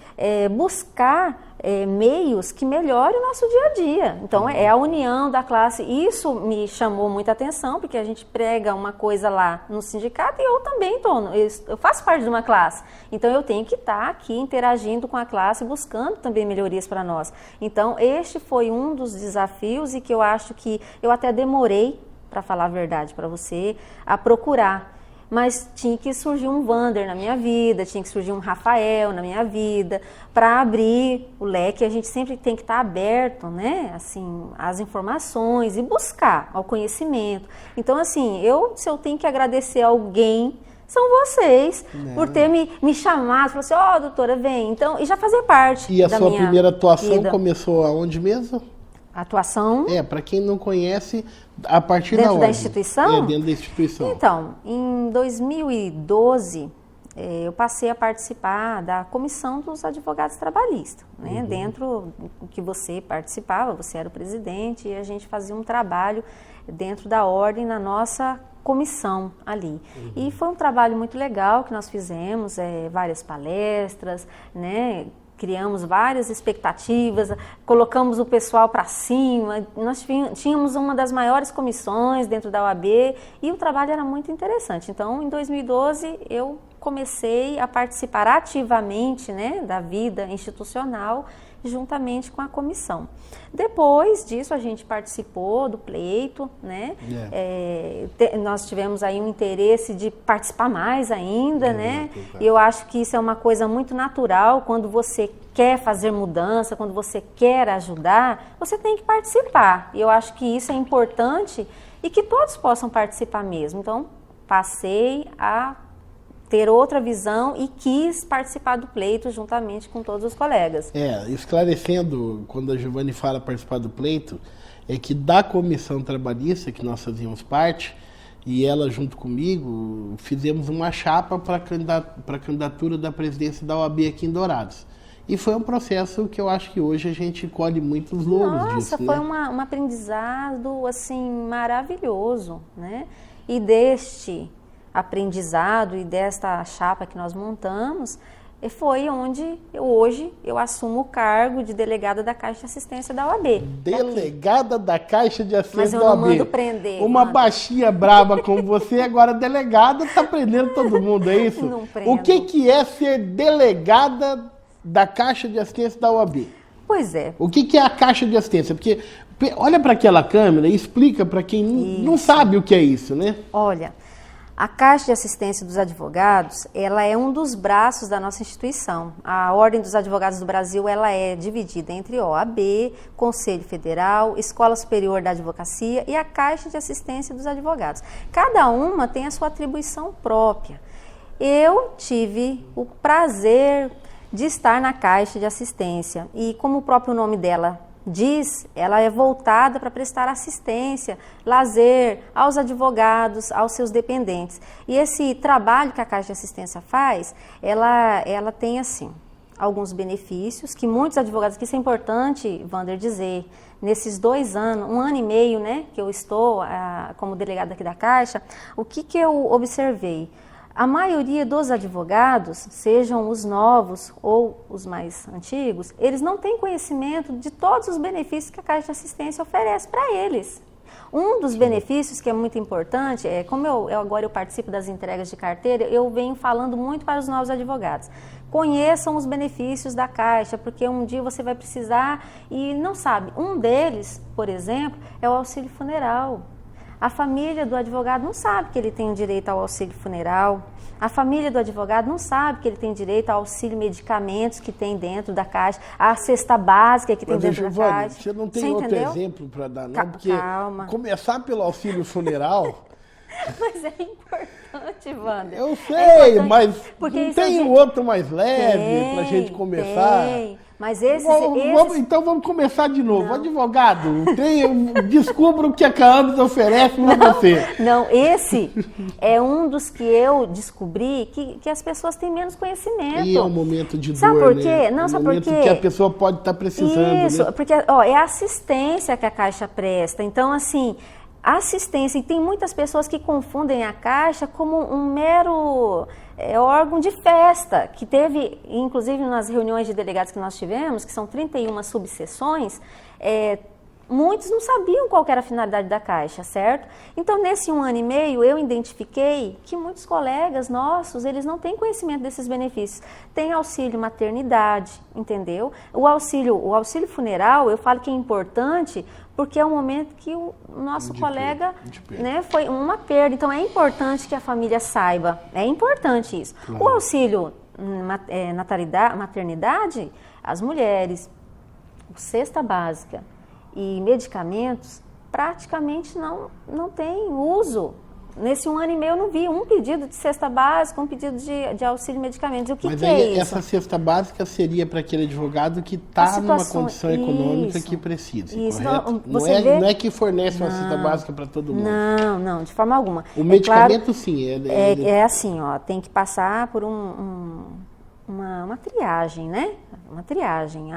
buscar meios que melhorem o nosso dia a dia. Então, é a união da classe. Isso me chamou muita atenção, porque a gente prega uma coisa lá no sindicato e eu também eu faço parte de uma classe. Então, eu tenho que estar aqui interagindo com a classe, buscando também melhorias para nós. Então, este foi um dos desafios e que eu acho que eu até demorei, para falar a verdade para você, a procurar. Mas tinha que surgir um Vander na minha vida, tinha que surgir um Rafael na minha vida, para abrir o leque. A gente sempre tem que estar aberto, né, assim, às informações e buscar ao conhecimento. Então, assim, se eu tenho que agradecer a alguém, são vocês, por ter me chamado, falou assim, doutora, vem, então, e já fazer parte da minha vida. E a sua primeira atuação começou aonde mesmo? Atuação? Para quem não conhece, a partir dentro da da instituição? Dentro da instituição. Então, em 2012, eu passei a participar da Comissão dos Advogados Trabalhistas, né? Dentro do que você participava, você era o presidente, e a gente fazia um trabalho dentro da ordem na nossa comissão ali. E foi um trabalho muito legal que nós fizemos, várias palestras, né? Criamos várias expectativas, colocamos o pessoal para cima, nós tínhamos uma das maiores comissões dentro da OAB e o trabalho era muito interessante. Então, em 2012, eu comecei a participar ativamente, né, da vida institucional, juntamente com a comissão. Depois disso, a gente participou do pleito, né? Nós tivemos aí um interesse de participar mais ainda, né? E eu acho que isso é uma coisa muito natural, quando você quer fazer mudança, quando você quer ajudar, você tem que participar. E eu acho que isso é importante e que todos possam participar mesmo. Então, passei a ter outra visão e quis participar do pleito juntamente com todos os colegas. Esclarecendo, quando a Giovani fala participar do pleito, é que da comissão trabalhista, que nós fazíamos parte, e ela junto comigo, fizemos uma chapa para a candidatura da presidência da OAB aqui em Dourados. E foi um processo que eu acho que hoje a gente colhe muitos louros disso. Nossa, foi um aprendizado assim, maravilhoso, né? E deste aprendizado e desta chapa que nós montamos, foi onde hoje eu assumo o cargo de delegada da Caixa de Assistência da OAB. Delegada da Caixa de Assistência da OAB. Mas eu não mando prender. Uma baixinha braba como você, agora delegada, tá prendendo todo mundo, é isso? Não prendo. O que é ser delegada da Caixa de Assistência da OAB? Pois é. O que é a Caixa de Assistência? Porque olha para aquela câmera e explica para quem não sabe o que é isso, né? Olha, A Caixa de Assistência dos Advogados, ela é um dos braços da nossa instituição. A Ordem dos Advogados do Brasil, ela é dividida entre OAB, Conselho Federal, Escola Superior da Advocacia e a Caixa de Assistência dos Advogados. Cada uma tem a sua atribuição própria. Eu tive o prazer de estar na Caixa de Assistência e, como o próprio nome dela diz, ela é voltada para prestar assistência, lazer aos advogados, aos seus dependentes. E esse trabalho que a Caixa de Assistência faz, ela tem assim alguns benefícios que muitos advogados, que isso é importante, Wander, dizer, nesses 2 anos, 1 ano e meio, né, que eu estou como delegada aqui da Caixa, o que eu observei? A maioria dos advogados, sejam os novos ou os mais antigos, eles não têm conhecimento de todos os benefícios que a Caixa de Assistência oferece para eles. Um dos benefícios que é muito importante, como agora eu participo das entregas de carteira, eu venho falando muito para os novos advogados. Conheçam os benefícios da Caixa, porque um dia você vai precisar e não sabe. Um deles, por exemplo, é o auxílio funeral. A família do advogado não sabe que ele tem direito ao auxílio funeral. A família do advogado não sabe que ele tem direito ao auxílio medicamentos que tem dentro da Caixa, a cesta básica que tem dentro da Caixa. Você não tem outro exemplo para dar, não? Porque começar pelo auxílio funeral... Mas é importante, Wander. Eu sei, mas não tem outro mais leve para a gente começar? Tem. Mas então vamos começar de novo. Não. Advogado, descubra o que a Caambs oferece para você. Não, esse é um dos que eu descobri que as pessoas têm menos conhecimento. E é um momento de dor, sabe por quê? Né? Não, um sabe por quê? Que a pessoa pode estar precisando. Isso, né? porque é a assistência que a Caixa presta. Então, assim, assistência, e tem muitas pessoas que confundem a Caixa como um mero órgão de festa, que teve, inclusive nas reuniões de delegados que nós tivemos, que são 31 subseções, muitos não sabiam qual era a finalidade da Caixa, certo? Então, nesse 1 ano e meio, eu identifiquei que muitos colegas nossos, eles não têm conhecimento desses benefícios. Tem auxílio maternidade, entendeu? O auxílio funeral, eu falo que é importante porque é um momento que o nosso colega, né, foi uma perda. Então, é importante que a família saiba. É importante isso. Claro. O auxílio maternidade, as mulheres, cesta básica e medicamentos, praticamente não tem uso. Nesse 1 ano e meio eu não vi um pedido de cesta básica, um pedido de auxílio medicamentos. O que Mas que aí, é isso? Essa cesta básica seria para aquele advogado que está numa condição econômica que precisa, correto? Não é que fornece uma cesta básica para todo mundo. Não, de forma alguma. O medicamento, sim. É assim, tem que passar por uma triagem, né? Uma triagem.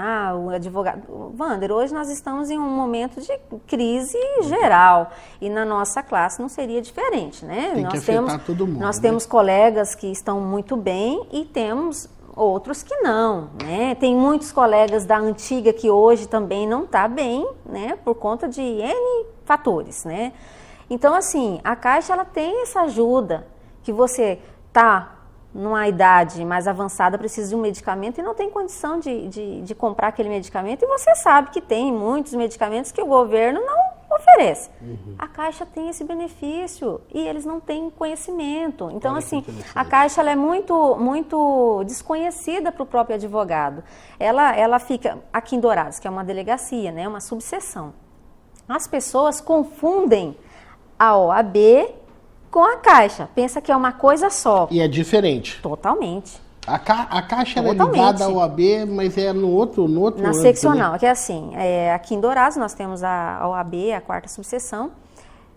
O advogado... Wander, hoje nós estamos em um momento de crise geral e na nossa classe não seria diferente, né? Tem que afetar todo mundo. Nós temos colegas que estão muito bem e temos outros que não, né? Tem muitos colegas da antiga que hoje também não está bem, né? Por conta de N fatores, né? Então, assim, a Caixa, ela tem essa ajuda que você está numa idade mais avançada, precisa de um medicamento e não tem condição de comprar aquele medicamento, e você sabe que tem muitos medicamentos que o governo não oferece. Uhum. A Caixa tem esse benefício e eles não têm conhecimento. Então, assim, a Caixa ela é muito desconhecida para o próprio advogado. Ela fica aqui em Dourados, que é uma delegacia, né, uma subseção. As pessoas confundem a OAB com a Caixa, pensa que é uma coisa só. E é diferente. Totalmente. A Caixa é ligada à OAB, mas é no outro na âmbito, seccional, né? Que é assim, aqui em Dourados nós temos a OAB, a 4ª subseção,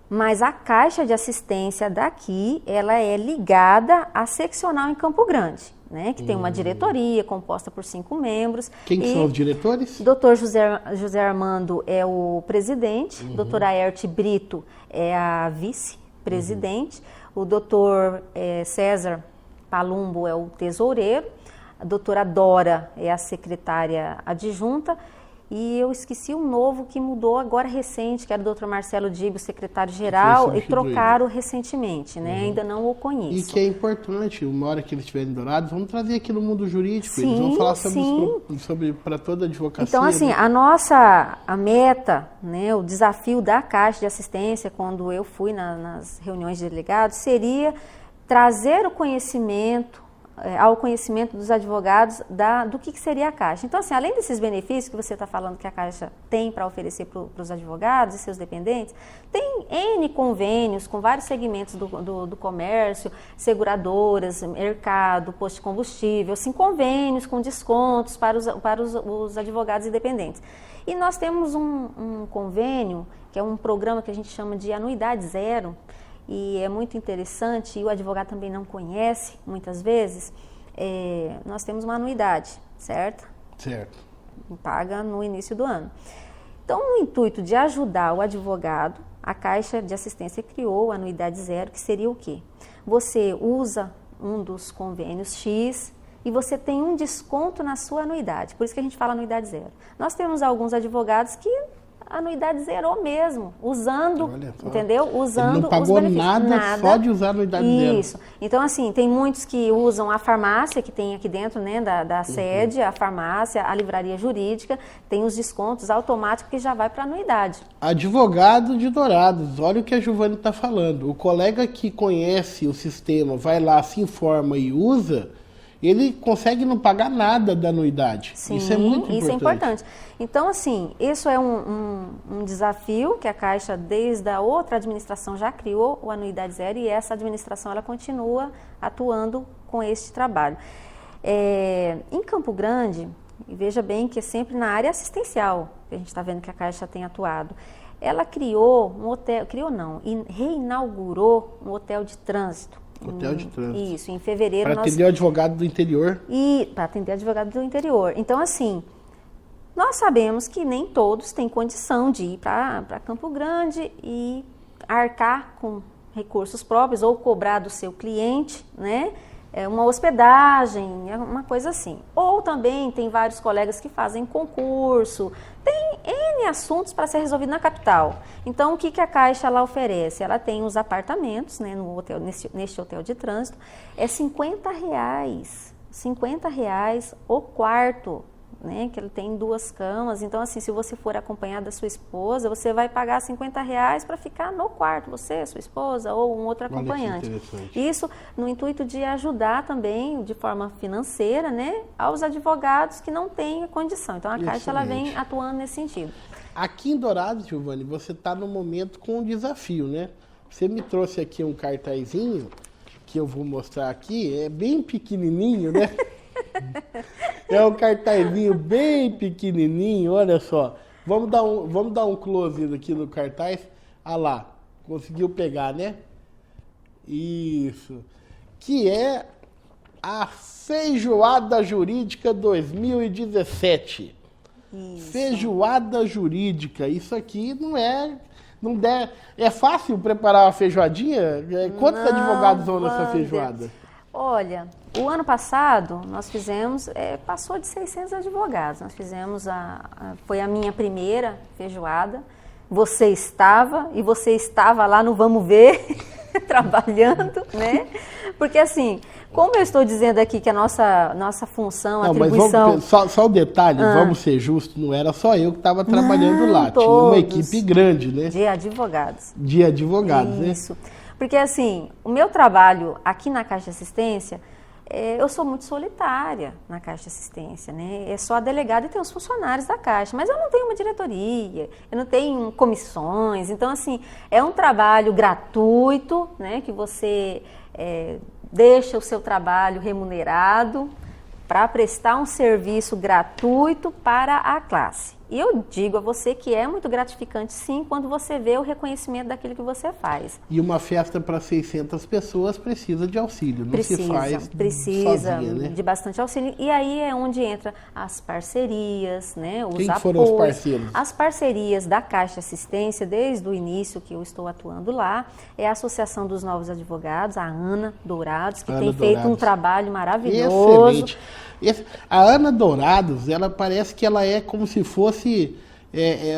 mas a Caixa de Assistência daqui, ela é ligada à seccional em Campo Grande, né? Que tem uma diretoria composta por 5 membros. Quem são os diretores? Dr. José Armando é o presidente, doutora Aerte Brito é a vice-presidente, o doutor César Palumbo é o tesoureiro, a doutora Dora é a secretária adjunta E eu esqueci um novo que mudou agora recente, que era o Dr. Marcelo Dibo, secretário-geral, e trocaram recentemente, né? Ainda não o conheço. E que é importante, uma hora que eles estiverem dourados, vamos trazer aqui no mundo jurídico, eles vão falar sobre para toda a advocacia. Então, assim, né? a meta, né, o desafio da Caixa de Assistência, quando eu fui nas reuniões de delegados, seria trazer o conhecimento, ao conhecimento dos advogados do que seria a Caixa. Então, assim, além desses benefícios que você está falando que a Caixa tem para oferecer para os advogados e seus dependentes, tem N convênios com vários segmentos do comércio, seguradoras, mercado, posto de combustível, assim, convênios com descontos para os advogados e dependentes. E nós temos um convênio, que é um programa que a gente chama de anuidade zero, e é muito interessante, e o advogado também não conhece, muitas vezes, nós temos uma anuidade, certo? Certo. Paga no início do ano. Então, no intuito de ajudar o advogado, a Caixa de Assistência criou a anuidade zero, que seria o quê? Você usa um dos convênios X e você tem um desconto na sua anuidade, por isso que a gente fala anuidade zero. Nós temos alguns advogados que a anuidade zerou mesmo, usando, entendeu? Usando ele não pagou os benefícios. Nada só de usar a anuidade zero. Isso. Então, assim, tem muitos que usam a farmácia que tem aqui dentro, né, da sede, a farmácia, a livraria jurídica, tem os descontos automáticos que já vai para a anuidade. Advogado de Dourados, olha o que a Giovana está falando. O colega que conhece o sistema, vai lá, se informa e usa, ele consegue não pagar nada da anuidade. Sim, isso é muito importante. Isso é importante. Então, assim, isso é um desafio que a Caixa, desde a outra administração, já criou o Anuidade Zero, e essa administração ela continua atuando com este trabalho. Em Campo Grande, e veja bem que é sempre na área assistencial que a gente está vendo que a Caixa tem atuado, ela criou um hotel, reinaugurou um hotel de trânsito. Hotel de trânsito. Isso, em fevereiro. Para atender o advogado do interior. E para atender advogado do interior. Então, assim, nós sabemos que nem todos têm condição de ir para Campo Grande e arcar com recursos próprios ou cobrar do seu cliente, né? Uma hospedagem, uma coisa assim. Ou também tem vários colegas que fazem concurso, tem N assuntos para ser resolvido na capital. Então, o que a Caixa ela oferece? Ela tem os apartamentos, né, no hotel, neste hotel de trânsito, é R$50, R$50 o quarto, né, que ele tem 2 camas. Então, assim, se você for acompanhado da sua esposa, você vai pagar R$50 para ficar no quarto, você, sua esposa ou um outro acompanhante. Isso no intuito de ajudar também, de forma financeira, né, aos advogados que não têm condição. Então, a Caixa ela vem atuando nesse sentido. Aqui em Dourados, Giovana, você está no momento com um desafio, né? Você me trouxe aqui um cartazinho, que eu vou mostrar aqui, é bem pequenininho, né? É um cartazinho bem pequenininho, olha só. Vamos dar um close aqui no cartaz. Ah lá, conseguiu pegar, né? Isso. Que é a Feijoada Jurídica 2017. Isso. Feijoada Jurídica. Isso aqui é fácil preparar uma feijoadinha? Quantos advogados vão nessa feijoada? Olha, o ano passado nós fizemos, passou de 600 advogados. Nós fizemos, foi a minha primeira feijoada. Você estava lá no Vamos Ver, trabalhando, né? Porque assim, como eu estou dizendo aqui que a nossa função, atribuição... Mas só o detalhe, vamos ser justos, não era só eu que estava trabalhando lá. Todos. Tinha uma equipe grande, né? De advogados. De advogados, né? Isso. Porque assim, o meu trabalho aqui na Caixa de Assistência, eu sou muito solitária na Caixa de Assistência, né? É só a delegada e tem os funcionários da Caixa, mas eu não tenho uma diretoria, eu não tenho comissões, então assim, é um trabalho gratuito, né? Que você deixa o seu trabalho remunerado para prestar um serviço gratuito para a classe. E eu digo a você que é muito gratificante, sim, quando você vê o reconhecimento daquilo que você faz. E uma festa para 600 pessoas precisa de auxílio, não se faz sozinha, né? De bastante auxílio. E aí é onde entra as parcerias, né? Os Quem apoios. Foram os parceiros? As parcerias da Caixa de Assistência, desde o início que eu estou atuando lá, é a Associação dos Novos Advogados, a Ana Dourados, que tem feito um trabalho maravilhoso. Excelente. A Ana Dourados, ela parece que ela é como se fosse tornou-se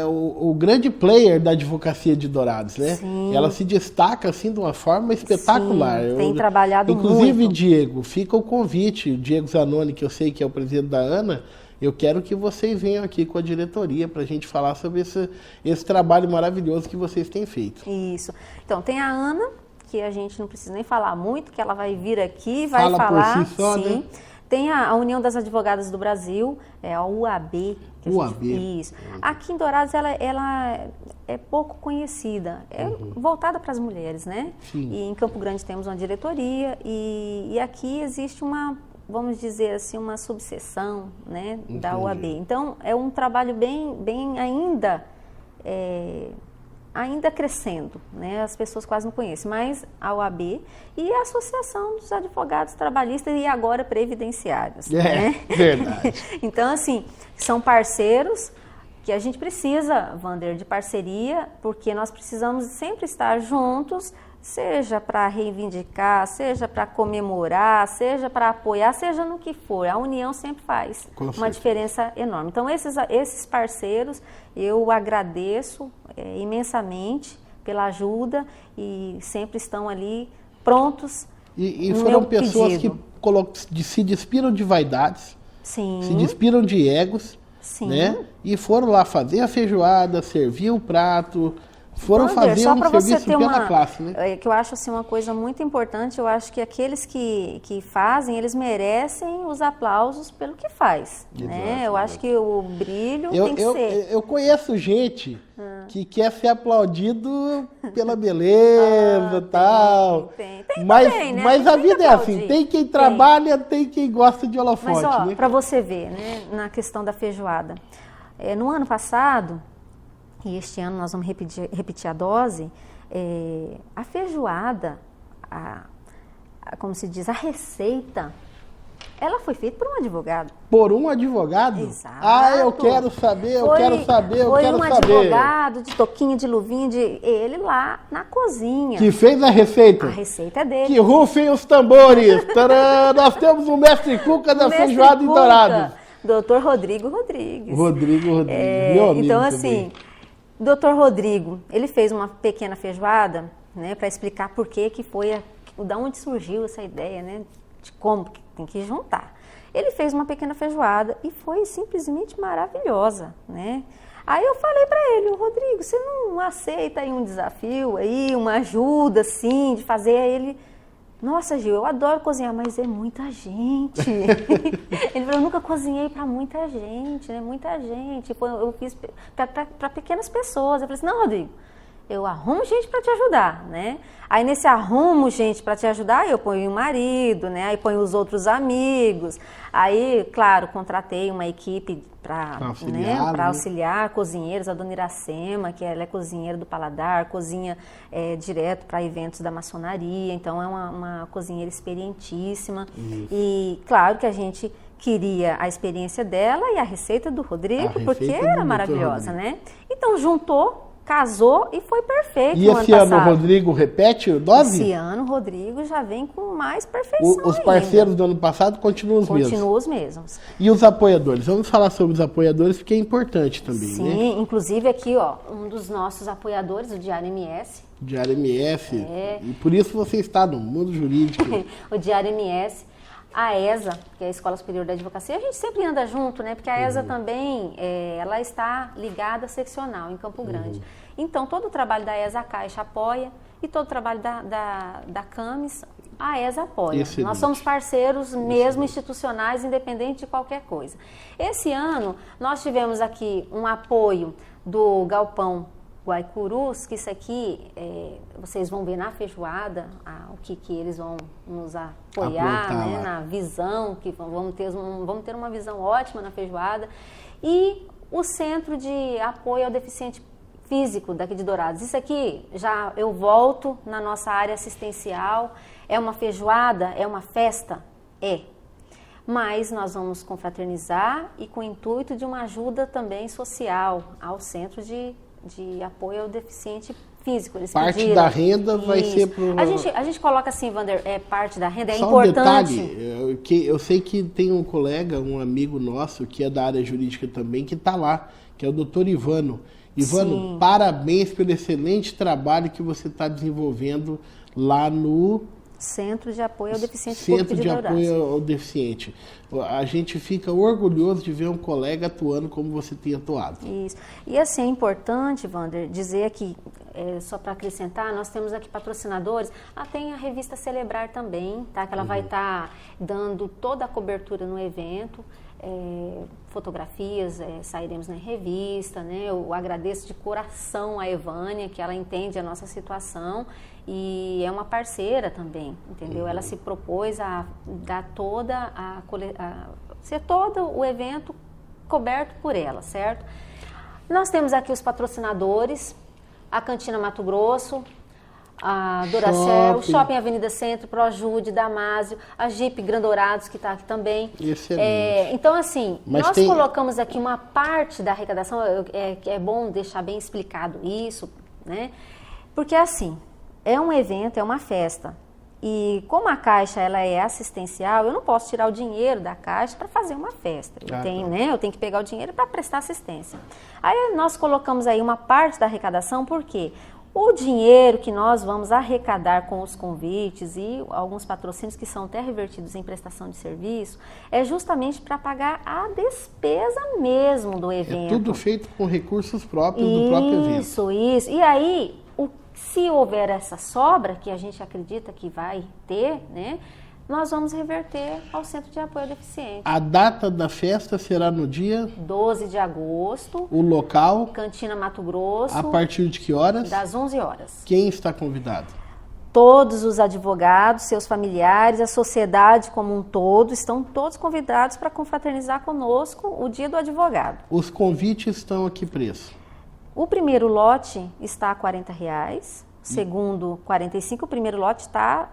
o grande player da advocacia de Dourados, né? Sim. Ela se destaca assim de uma forma espetacular. Sim, tem trabalhado inclusive, muito. Diego, fica o convite, o Diego Zanoni, que eu sei que é o presidente da ANA, eu quero que vocês venham aqui com a diretoria para a gente falar sobre esse trabalho maravilhoso que vocês têm feito. Isso. Então, tem a Ana, que a gente não precisa nem falar muito, que ela vai vir aqui, vai Fala falar. por si só, sim. né? Tem a União das Advogadas do Brasil, a UAB. Isso. Aqui em Dourados ela é pouco conhecida, voltada para as mulheres, né? Sim. E em Campo Grande temos uma diretoria e aqui existe uma, vamos dizer assim, uma subseção, né, da UAB. Então é um trabalho bem ainda crescendo, né? As pessoas quase não conhecem, mas a OAB e a Associação dos Advogados Trabalhistas e agora Previdenciários. Né? Verdade. Então, assim, são parceiros que a gente precisa, Wander, de parceria, porque nós precisamos sempre estar juntos, seja para reivindicar, seja para comemorar, seja para apoiar, seja no que for. A união sempre faz uma diferença enorme. Então, esses parceiros, eu agradeço imensamente pela ajuda e sempre estão ali prontos. E foram pessoas pedido. que se despiram de vaidades, Sim. se despiram de egos, Sim. né? E foram lá fazer a feijoada, servir o prato, foram fazer um serviço pela classe, né? Que eu acho assim, uma coisa muito importante, eu acho que aqueles que fazem, eles merecem os aplausos pelo que faz, né? Eu acho que o brilho tem que ser. Eu conheço gente que quer ser aplaudido pela beleza e tal. Tem mas também, né? Mas a Tem que vida é assim, aplaudir. tem quem trabalha, tem quem gosta de holofote, Mas, ó, né? para você ver, né, na questão da feijoada, no ano passado, e este ano nós vamos repetir a dose, a feijoada, como se diz, a receita, ela foi feita por um advogado. Por um advogado? Exato. Ah, eu quero saber, eu quero saber. Foi um advogado de toquinha, de luvinha, ele lá na cozinha. Que fez a receita? A receita é dele. Que rufem os tambores. Tcharam! Nós temos o mestre Cuca da feijoada em Dourados. Dr. Rodrigo Rodrigues. Rodrigo, meu amigo então, também. assim, Dr. Rodrigo, ele fez uma pequena feijoada, né, para explicar por que foi, da onde surgiu essa ideia, né, de como que tem que juntar. Ele fez uma pequena feijoada e foi simplesmente maravilhosa, né? Aí eu falei para ele, Rodrigo, você não aceita aí um desafio, aí uma ajuda, assim, de fazer? Aí ele, nossa, Gil, eu adoro cozinhar, mas é muita gente. Ele falou, eu nunca cozinhei para muita gente, né? Muita gente. Eu fiz para pequenas pessoas. Eu falei assim, não, Rodrigo, eu arrumo gente para te ajudar, né? Aí nesse arrumo gente para te ajudar, eu ponho o marido, né? Aí ponho os outros amigos. Aí, claro, contratei uma equipe para auxiliar cozinheiros, a dona Iracema, que ela é cozinheira do Paladar, cozinha direto para eventos da maçonaria, então é uma cozinheira experientíssima. Isso. E claro que a gente queria a experiência dela e a receita do Rodrigo, porque era maravilhosa, né? Então juntou, casou e foi perfeito. E esse ano o Rodrigo repete a dose? Esse ano o Rodrigo já vem com mais perfeição. Os parceiros do ano passado continuam os mesmos? Continuam os mesmos. E os apoiadores? Vamos falar sobre os apoiadores, porque é importante também, sim, né? Sim, inclusive aqui, ó, um dos nossos apoiadores, o Diário MS. Diário MS, e por isso você está no mundo jurídico. O Diário MS. A ESA, que é a Escola Superior da Advocacia, a gente sempre anda junto, né? Porque a ESA também, ela está ligada à seccional em Campo Grande. Então, todo o trabalho da ESA, a Caixa apoia, e todo o trabalho da CAMES, a ESA apoia. Excelente. Nós somos parceiros mesmo institucionais, independente de qualquer coisa. Esse ano, nós tivemos aqui um apoio do Galpão Guaicurus, que isso aqui, vocês vão ver na feijoada, o que eles vão nos apoiar, né, na visão, que vamos ter uma visão ótima na feijoada. E o Centro de Apoio ao Deficiente Físico daqui de Dourados. Isso aqui, já eu volto na nossa área assistencial, é uma feijoada, é uma festa? É. Mas nós vamos confraternizar e com o intuito de uma ajuda também social ao Centro de de apoio ao deficiente físico. Eles Parte pediram. da renda vai ser para... A gente coloca assim, Wander, parte da renda, é Só importante. Um detalhe, que eu sei que tem um colega, um amigo nosso, que é da área jurídica também, que está lá, que é o doutor Ivano. Ivano, Sim. parabéns pelo excelente trabalho que você está desenvolvendo lá no... Centro de Apoio ao Deficiente Centro de Público Apoio ao Deficiente. A gente fica orgulhoso de ver um colega atuando como você tem atuado. Isso. E assim, é importante, Wander, dizer aqui, só para acrescentar, nós temos aqui patrocinadores. Tem a revista Celebrar também, tá? Que ela vai estar dando toda a cobertura no evento. Fotografias, sairemos na revista, né? Eu agradeço de coração a Evânia, que ela entende a nossa situação e é uma parceira também, entendeu? Ela se propôs a dar ser todo o evento coberto por ela, certo? Nós temos aqui os patrocinadores, a Cantina Mato Grosso, a Duracell, o Shopping Avenida Centro, Projude, Damásio, a Jeep Grandourados, que está aqui também. Excelente. Então, assim, nós colocamos aqui uma parte da arrecadação, é bom deixar bem explicado isso, né? Porque, assim, é um evento, é uma festa. E como a Caixa ela é assistencial, eu não posso tirar o dinheiro da Caixa para fazer uma festa. Eu tenho que pegar o dinheiro para prestar assistência. Aí nós colocamos aí uma parte da arrecadação, por quê? O dinheiro que nós vamos arrecadar com os convites e alguns patrocínios que são até revertidos em prestação de serviço, é justamente para pagar a despesa mesmo do evento. É tudo feito com recursos próprios do próprio evento. Isso. E aí, se houver essa sobra, que a gente acredita que vai ter, né? Nós vamos reverter ao Centro de Apoio ao Deficiente. A data da festa será no dia? 12 de agosto. O local? Cantina Mato Grosso. A partir de que horas? Das 11 horas. Quem está convidado? Todos os advogados, seus familiares, a sociedade como um todo, estão todos convidados para confraternizar conosco o Dia do Advogado. Os convites estão a que preço? O primeiro lote está a R$40, o segundo R$45, o primeiro lote está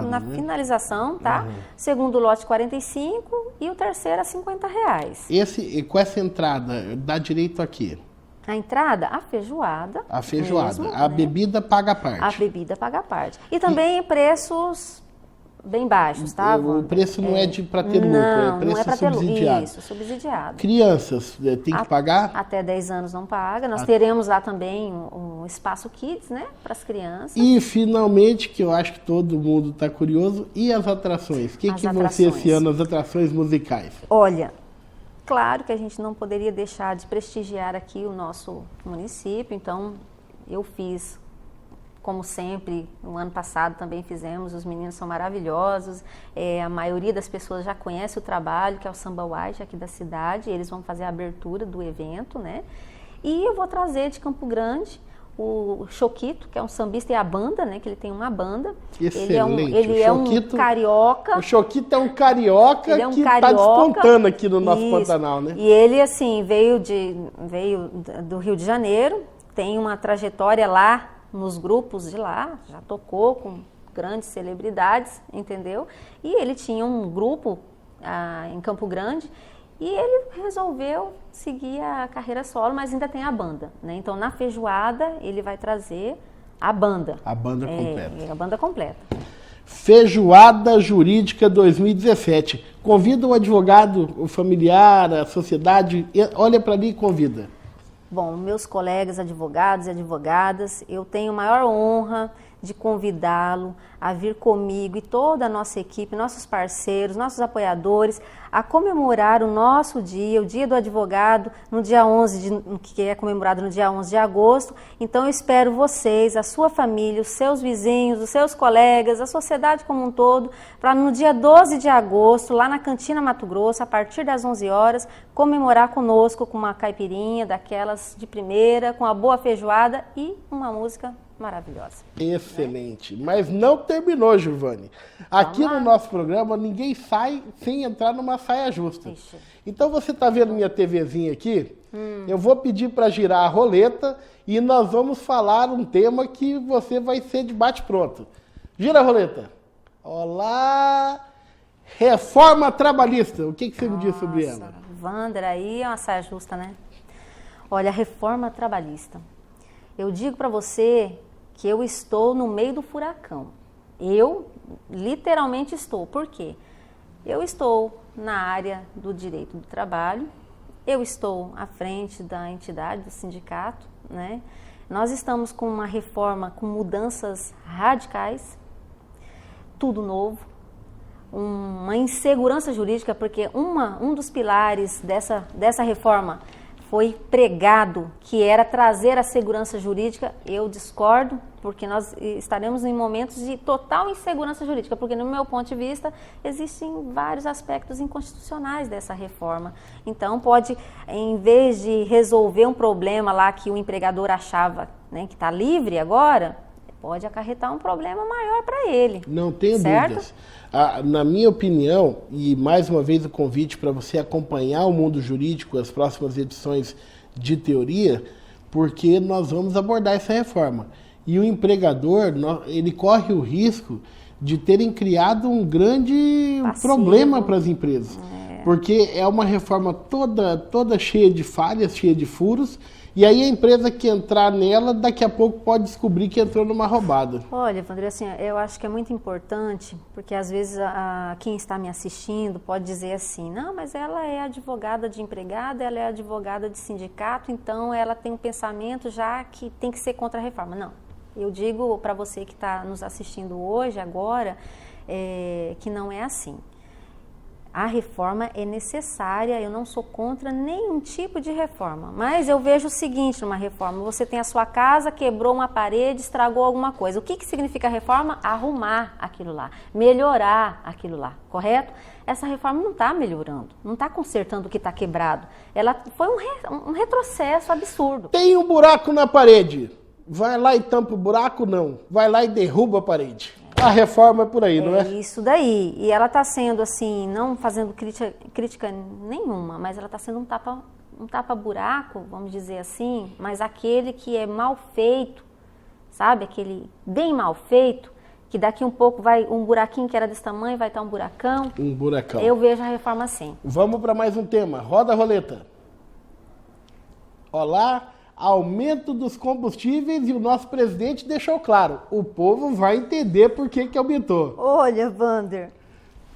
na finalização, tá? Segundo lote R$45 e o terceiro a R$50. Com essa entrada, dá direito a quê? A entrada, a feijoada. A feijoada. Mesmo, a né? Bebida paga a parte. A bebida paga a parte. E também preços bem baixos, tá? O preço não é para ter lucro, é preço subsidiado. Isso, subsidiado. Crianças, tem que pagar? Até 10 anos não paga. Nós teremos lá também um espaço kids, né? Para as crianças. E finalmente, que eu acho que todo mundo está curioso, e as atrações? O que vão ser esse ano as atrações musicais? Olha, claro que a gente não poderia deixar de prestigiar aqui o nosso município, então eu fiz, como sempre, no ano passado também fizemos, os meninos são maravilhosos, a maioria das pessoas já conhece o trabalho, que é o Samba White aqui da cidade, eles vão fazer a abertura do evento, né? E eu vou trazer de Campo Grande o Choquito, que é um sambista, e a banda, né? Que ele tem uma banda. Excelente. Ele é um carioca. O Choquito é um carioca que está despontando aqui no nosso Pantanal, né? E ele, assim, veio do Rio de Janeiro, tem uma trajetória lá nos grupos de lá, já tocou com grandes celebridades, entendeu? E ele tinha um grupo em Campo Grande e ele resolveu seguir a carreira solo, mas ainda tem a banda, né? Então, na feijoada, ele vai trazer a banda. A banda completa. A banda completa. Feijoada Jurídica 2017. Convida o advogado, o familiar, a sociedade, olha para ali e convida. Bom, meus colegas advogados e advogadas, eu tenho a maior honra de convidá-lo a vir comigo e toda a nossa equipe, nossos parceiros, nossos apoiadores, a comemorar o nosso dia, o Dia do Advogado, no dia 11, que é comemorado no dia 11 de agosto. Então, eu espero vocês, a sua família, os seus vizinhos, os seus colegas, a sociedade como um todo, para no dia 12 de agosto, lá na Cantina Mato Grosso, a partir das 11 horas, comemorar conosco com uma caipirinha daquelas de primeira, com a boa feijoada e uma música maravilhosa. Excelente. Mas não terminou, Giovanni. Aqui no nosso programa, ninguém sai sem entrar numa saia justa. Ixi. Então, você está vendo minha TVzinha aqui? Eu vou pedir para girar a roleta e nós vamos falar um tema que você vai ser de bate-pronto. Gira a roleta. Olá! Reforma trabalhista. O que você me diz sobre ela? Wander, aí é uma saia justa, né? Olha, a reforma trabalhista. Eu digo para você que eu estou no meio do furacão. Eu literalmente estou. Por quê? Eu estou na área do direito do trabalho, eu estou à frente da entidade, do sindicato, né? Nós estamos com uma reforma com mudanças radicais, tudo novo, uma insegurança jurídica, porque um dos pilares dessa reforma foi pregado, que era trazer a segurança jurídica. Eu discordo, porque nós estaremos em momentos de total insegurança jurídica, porque no meu ponto de vista existem vários aspectos inconstitucionais dessa reforma. Então pode, em vez de resolver um problema lá que o empregador achava, né, que está livre agora, pode acarretar um problema maior para ele. Não tenho certo? dúvidas. Na minha opinião, e mais uma vez o convite para você acompanhar o Mundo Jurídico, as próximas edições de teoria, porque nós vamos abordar essa reforma. E o empregador, ele corre o risco de terem criado um grande problema para as empresas. Porque é uma reforma toda cheia de falhas, cheia de furos, e aí a empresa que entrar nela, daqui a pouco pode descobrir que entrou numa roubada. Olha, Vandré, assim, eu acho que é muito importante, porque às vezes quem está me assistindo pode dizer assim, não, mas ela é advogada de empregada, ela é advogada de sindicato, então ela tem um pensamento já que tem que ser contra a reforma. Não, eu digo para você que está nos assistindo hoje, agora, que não é assim. A reforma é necessária, eu não sou contra nenhum tipo de reforma, mas eu vejo o seguinte numa reforma, você tem a sua casa, quebrou uma parede, estragou alguma coisa. O que significa a reforma? Arrumar aquilo lá, melhorar aquilo lá, correto? Essa reforma não está melhorando, não está consertando o que está quebrado. Ela foi um retrocesso absurdo. Tem um buraco na parede, vai lá e tampa o buraco? Não, vai lá e derruba a parede. A reforma é por aí, não é? Isso daí. E ela está sendo assim, não fazendo crítica nenhuma, mas ela está sendo um tapa-buraco, vamos dizer assim, mas aquele que é mal feito, sabe? Aquele bem mal feito, que daqui um pouco vai um buraquinho que era desse tamanho, vai estar um buracão. Um buracão. Eu vejo a reforma assim. Vamos para mais um tema. Roda a roleta. Olá. Aumento dos combustíveis e o nosso presidente deixou claro, o povo vai entender por que aumentou. Olha, Vander,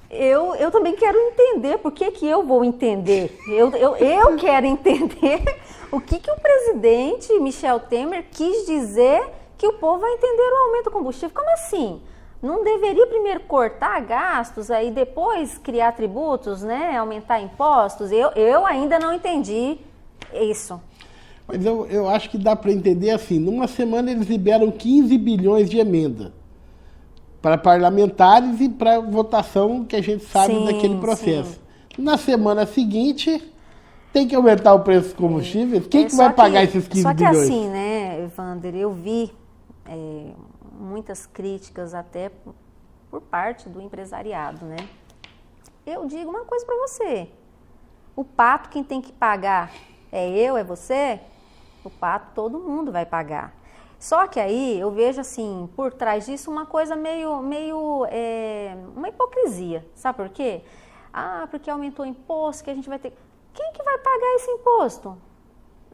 eu também quero entender, por que eu vou entender? Eu quero entender o que o presidente Michel Temer quis dizer que o povo vai entender o aumento do combustível. Como assim? Não deveria primeiro cortar gastos, aí depois criar tributos, né? Aumentar impostos? Eu ainda não entendi isso. Mas eu acho que dá para entender assim, numa semana eles liberam 15 bilhões de emenda para parlamentares e para votação que a gente sabe daquele processo. Sim. Na semana seguinte, tem que aumentar o preço dos combustíveis. Quem que vai pagar esses 15 bilhões? Só que assim, né, Vander, eu vi muitas críticas até por parte do empresariado, né? Eu digo uma coisa para você, o pato quem tem que pagar é eu, é você? O pato todo mundo vai pagar. Só que aí eu vejo assim, por trás disso uma coisa meio uma hipocrisia. Sabe por quê? Porque aumentou o imposto, que a gente vai ter... Quem que vai pagar esse imposto?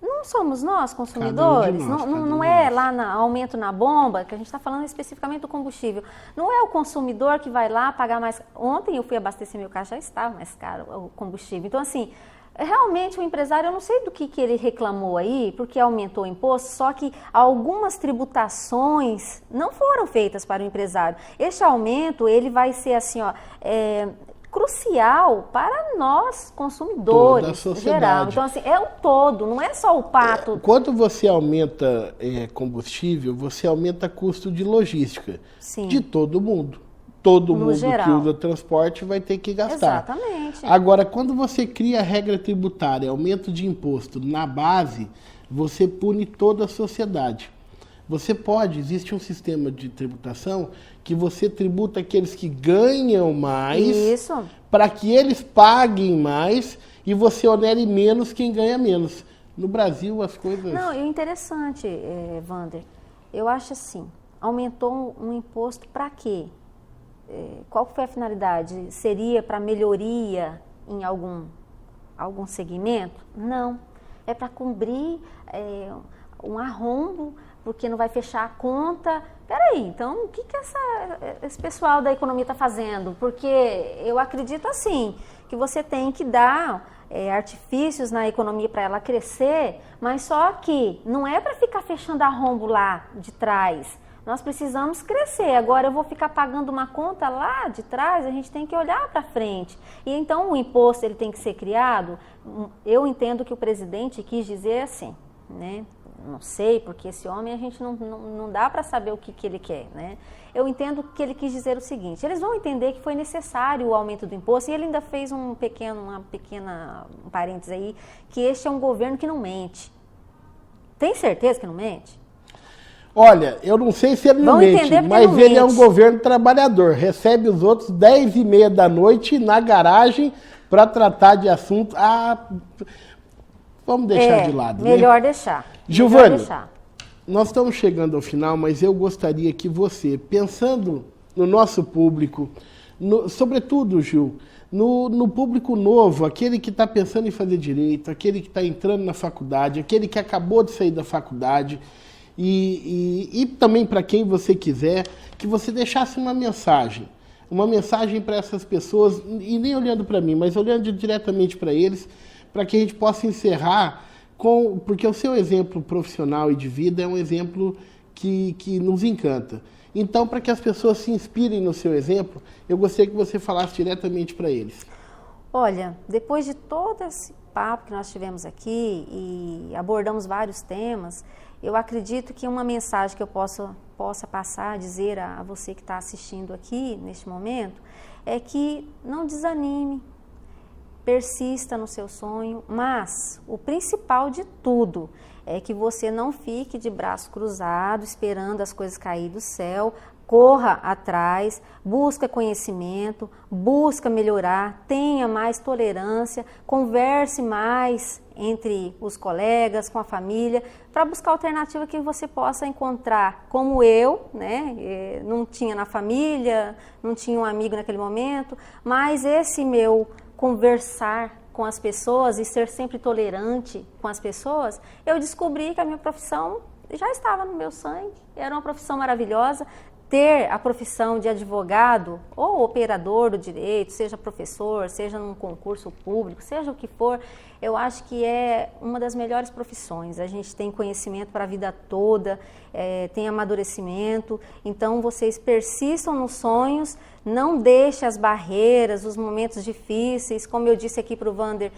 Não somos nós, consumidores? Não é lá aumento na bomba, que a gente está falando especificamente do combustível. Não é o consumidor que vai lá pagar mais... Ontem eu fui abastecer meu carro, já estava mais caro o combustível. Então assim... Realmente o empresário, eu não sei do que ele reclamou aí, porque aumentou o imposto, só que algumas tributações não foram feitas para o empresário. Este aumento, ele vai ser assim, crucial para nós, consumidores, em geral. Então, assim, é o todo, não é só o pato. Quando você aumenta combustível, você aumenta custo de logística. Sim. De todo mundo. Todo mundo geral. Que usa transporte vai ter que gastar. Exatamente. Agora, quando você cria regra tributária, aumento de imposto na base, você pune toda a sociedade. Você pode, existe um sistema de tributação que você tributa aqueles que ganham mais para que eles paguem mais e você onere menos quem ganha menos. No Brasil, as coisas... Não, é interessante, Vander. Eu acho assim, aumentou um imposto para quê? Qual foi a finalidade? Seria para melhoria em algum segmento? Não. é para cobrir um arrombo, porque não vai fechar a conta. Peraí, então o que esse pessoal da economia está fazendo? Porque eu acredito assim, que você tem que dar artifícios na economia para ela crescer, mas só que não é para ficar fechando arrombo lá de trás. Nós precisamos crescer. Agora eu vou ficar pagando uma conta lá de trás, a gente tem que olhar para frente. E então o imposto ele tem que ser criado. Eu entendo que o presidente quis dizer assim, né? Não sei, porque esse homem a gente não dá para saber o que ele quer, né? Eu entendo que ele quis dizer o seguinte: eles vão entender que foi necessário o aumento do imposto, e ele ainda fez um parênteses aí, que este é um governo que não mente. Tem certeza que não mente? Olha, eu não sei se ele não mente, mas ele é um governo trabalhador. Recebe os outros 10h30 da noite na garagem para tratar de assuntos. Vamos deixar de lado, melhor né? deixar. Giovani, nós estamos chegando ao final, mas eu gostaria que você, pensando no nosso público, sobretudo, Gil, no público novo, aquele que está pensando em fazer direito, aquele que está entrando na faculdade, aquele que acabou de sair da faculdade, e também para quem você quiser, que você deixasse uma mensagem para essas pessoas, e nem olhando para mim, mas olhando diretamente para eles, para que a gente possa encerrar porque o seu exemplo profissional e de vida é um exemplo que nos encanta. Então, para que as pessoas se inspirem no seu exemplo, eu gostaria que você falasse diretamente para eles. Olha, depois de todo esse papo que nós tivemos aqui e abordamos vários temas, eu acredito que uma mensagem que eu possa passar, dizer a você que está assistindo aqui neste momento, é que não desanime, persista no seu sonho, mas o principal de tudo é que você não fique de braço cruzado, esperando as coisas cair do céu. Corra atrás, busca conhecimento, busca melhorar, tenha mais tolerância, converse mais entre os colegas, com a família, para buscar alternativa que você possa encontrar, como eu, né? Não tinha na família, não tinha um amigo naquele momento, mas esse meu conversar com as pessoas e ser sempre tolerante com as pessoas, eu descobri que a minha profissão já estava no meu sangue, era uma profissão maravilhosa. Ter a profissão de advogado ou operador do direito, seja professor, seja num concurso público, seja o que for, eu acho que é uma das melhores profissões. A gente tem conhecimento para a vida toda, tem amadurecimento, então vocês persistam nos sonhos, não deixem as barreiras, os momentos difíceis, como eu disse aqui para o Wander,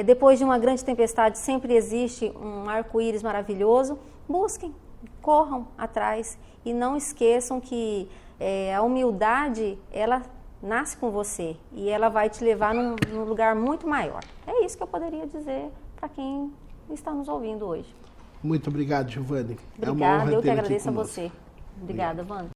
depois de uma grande tempestade sempre existe um arco-íris maravilhoso. Busquem, corram atrás e não esqueçam que a humildade, ela nasce com você e ela vai te levar num lugar muito maior. É isso que eu poderia dizer para quem está nos ouvindo hoje. Muito obrigado, Giovani. Obrigada, eu que agradeço a você. Obrigada, Wander.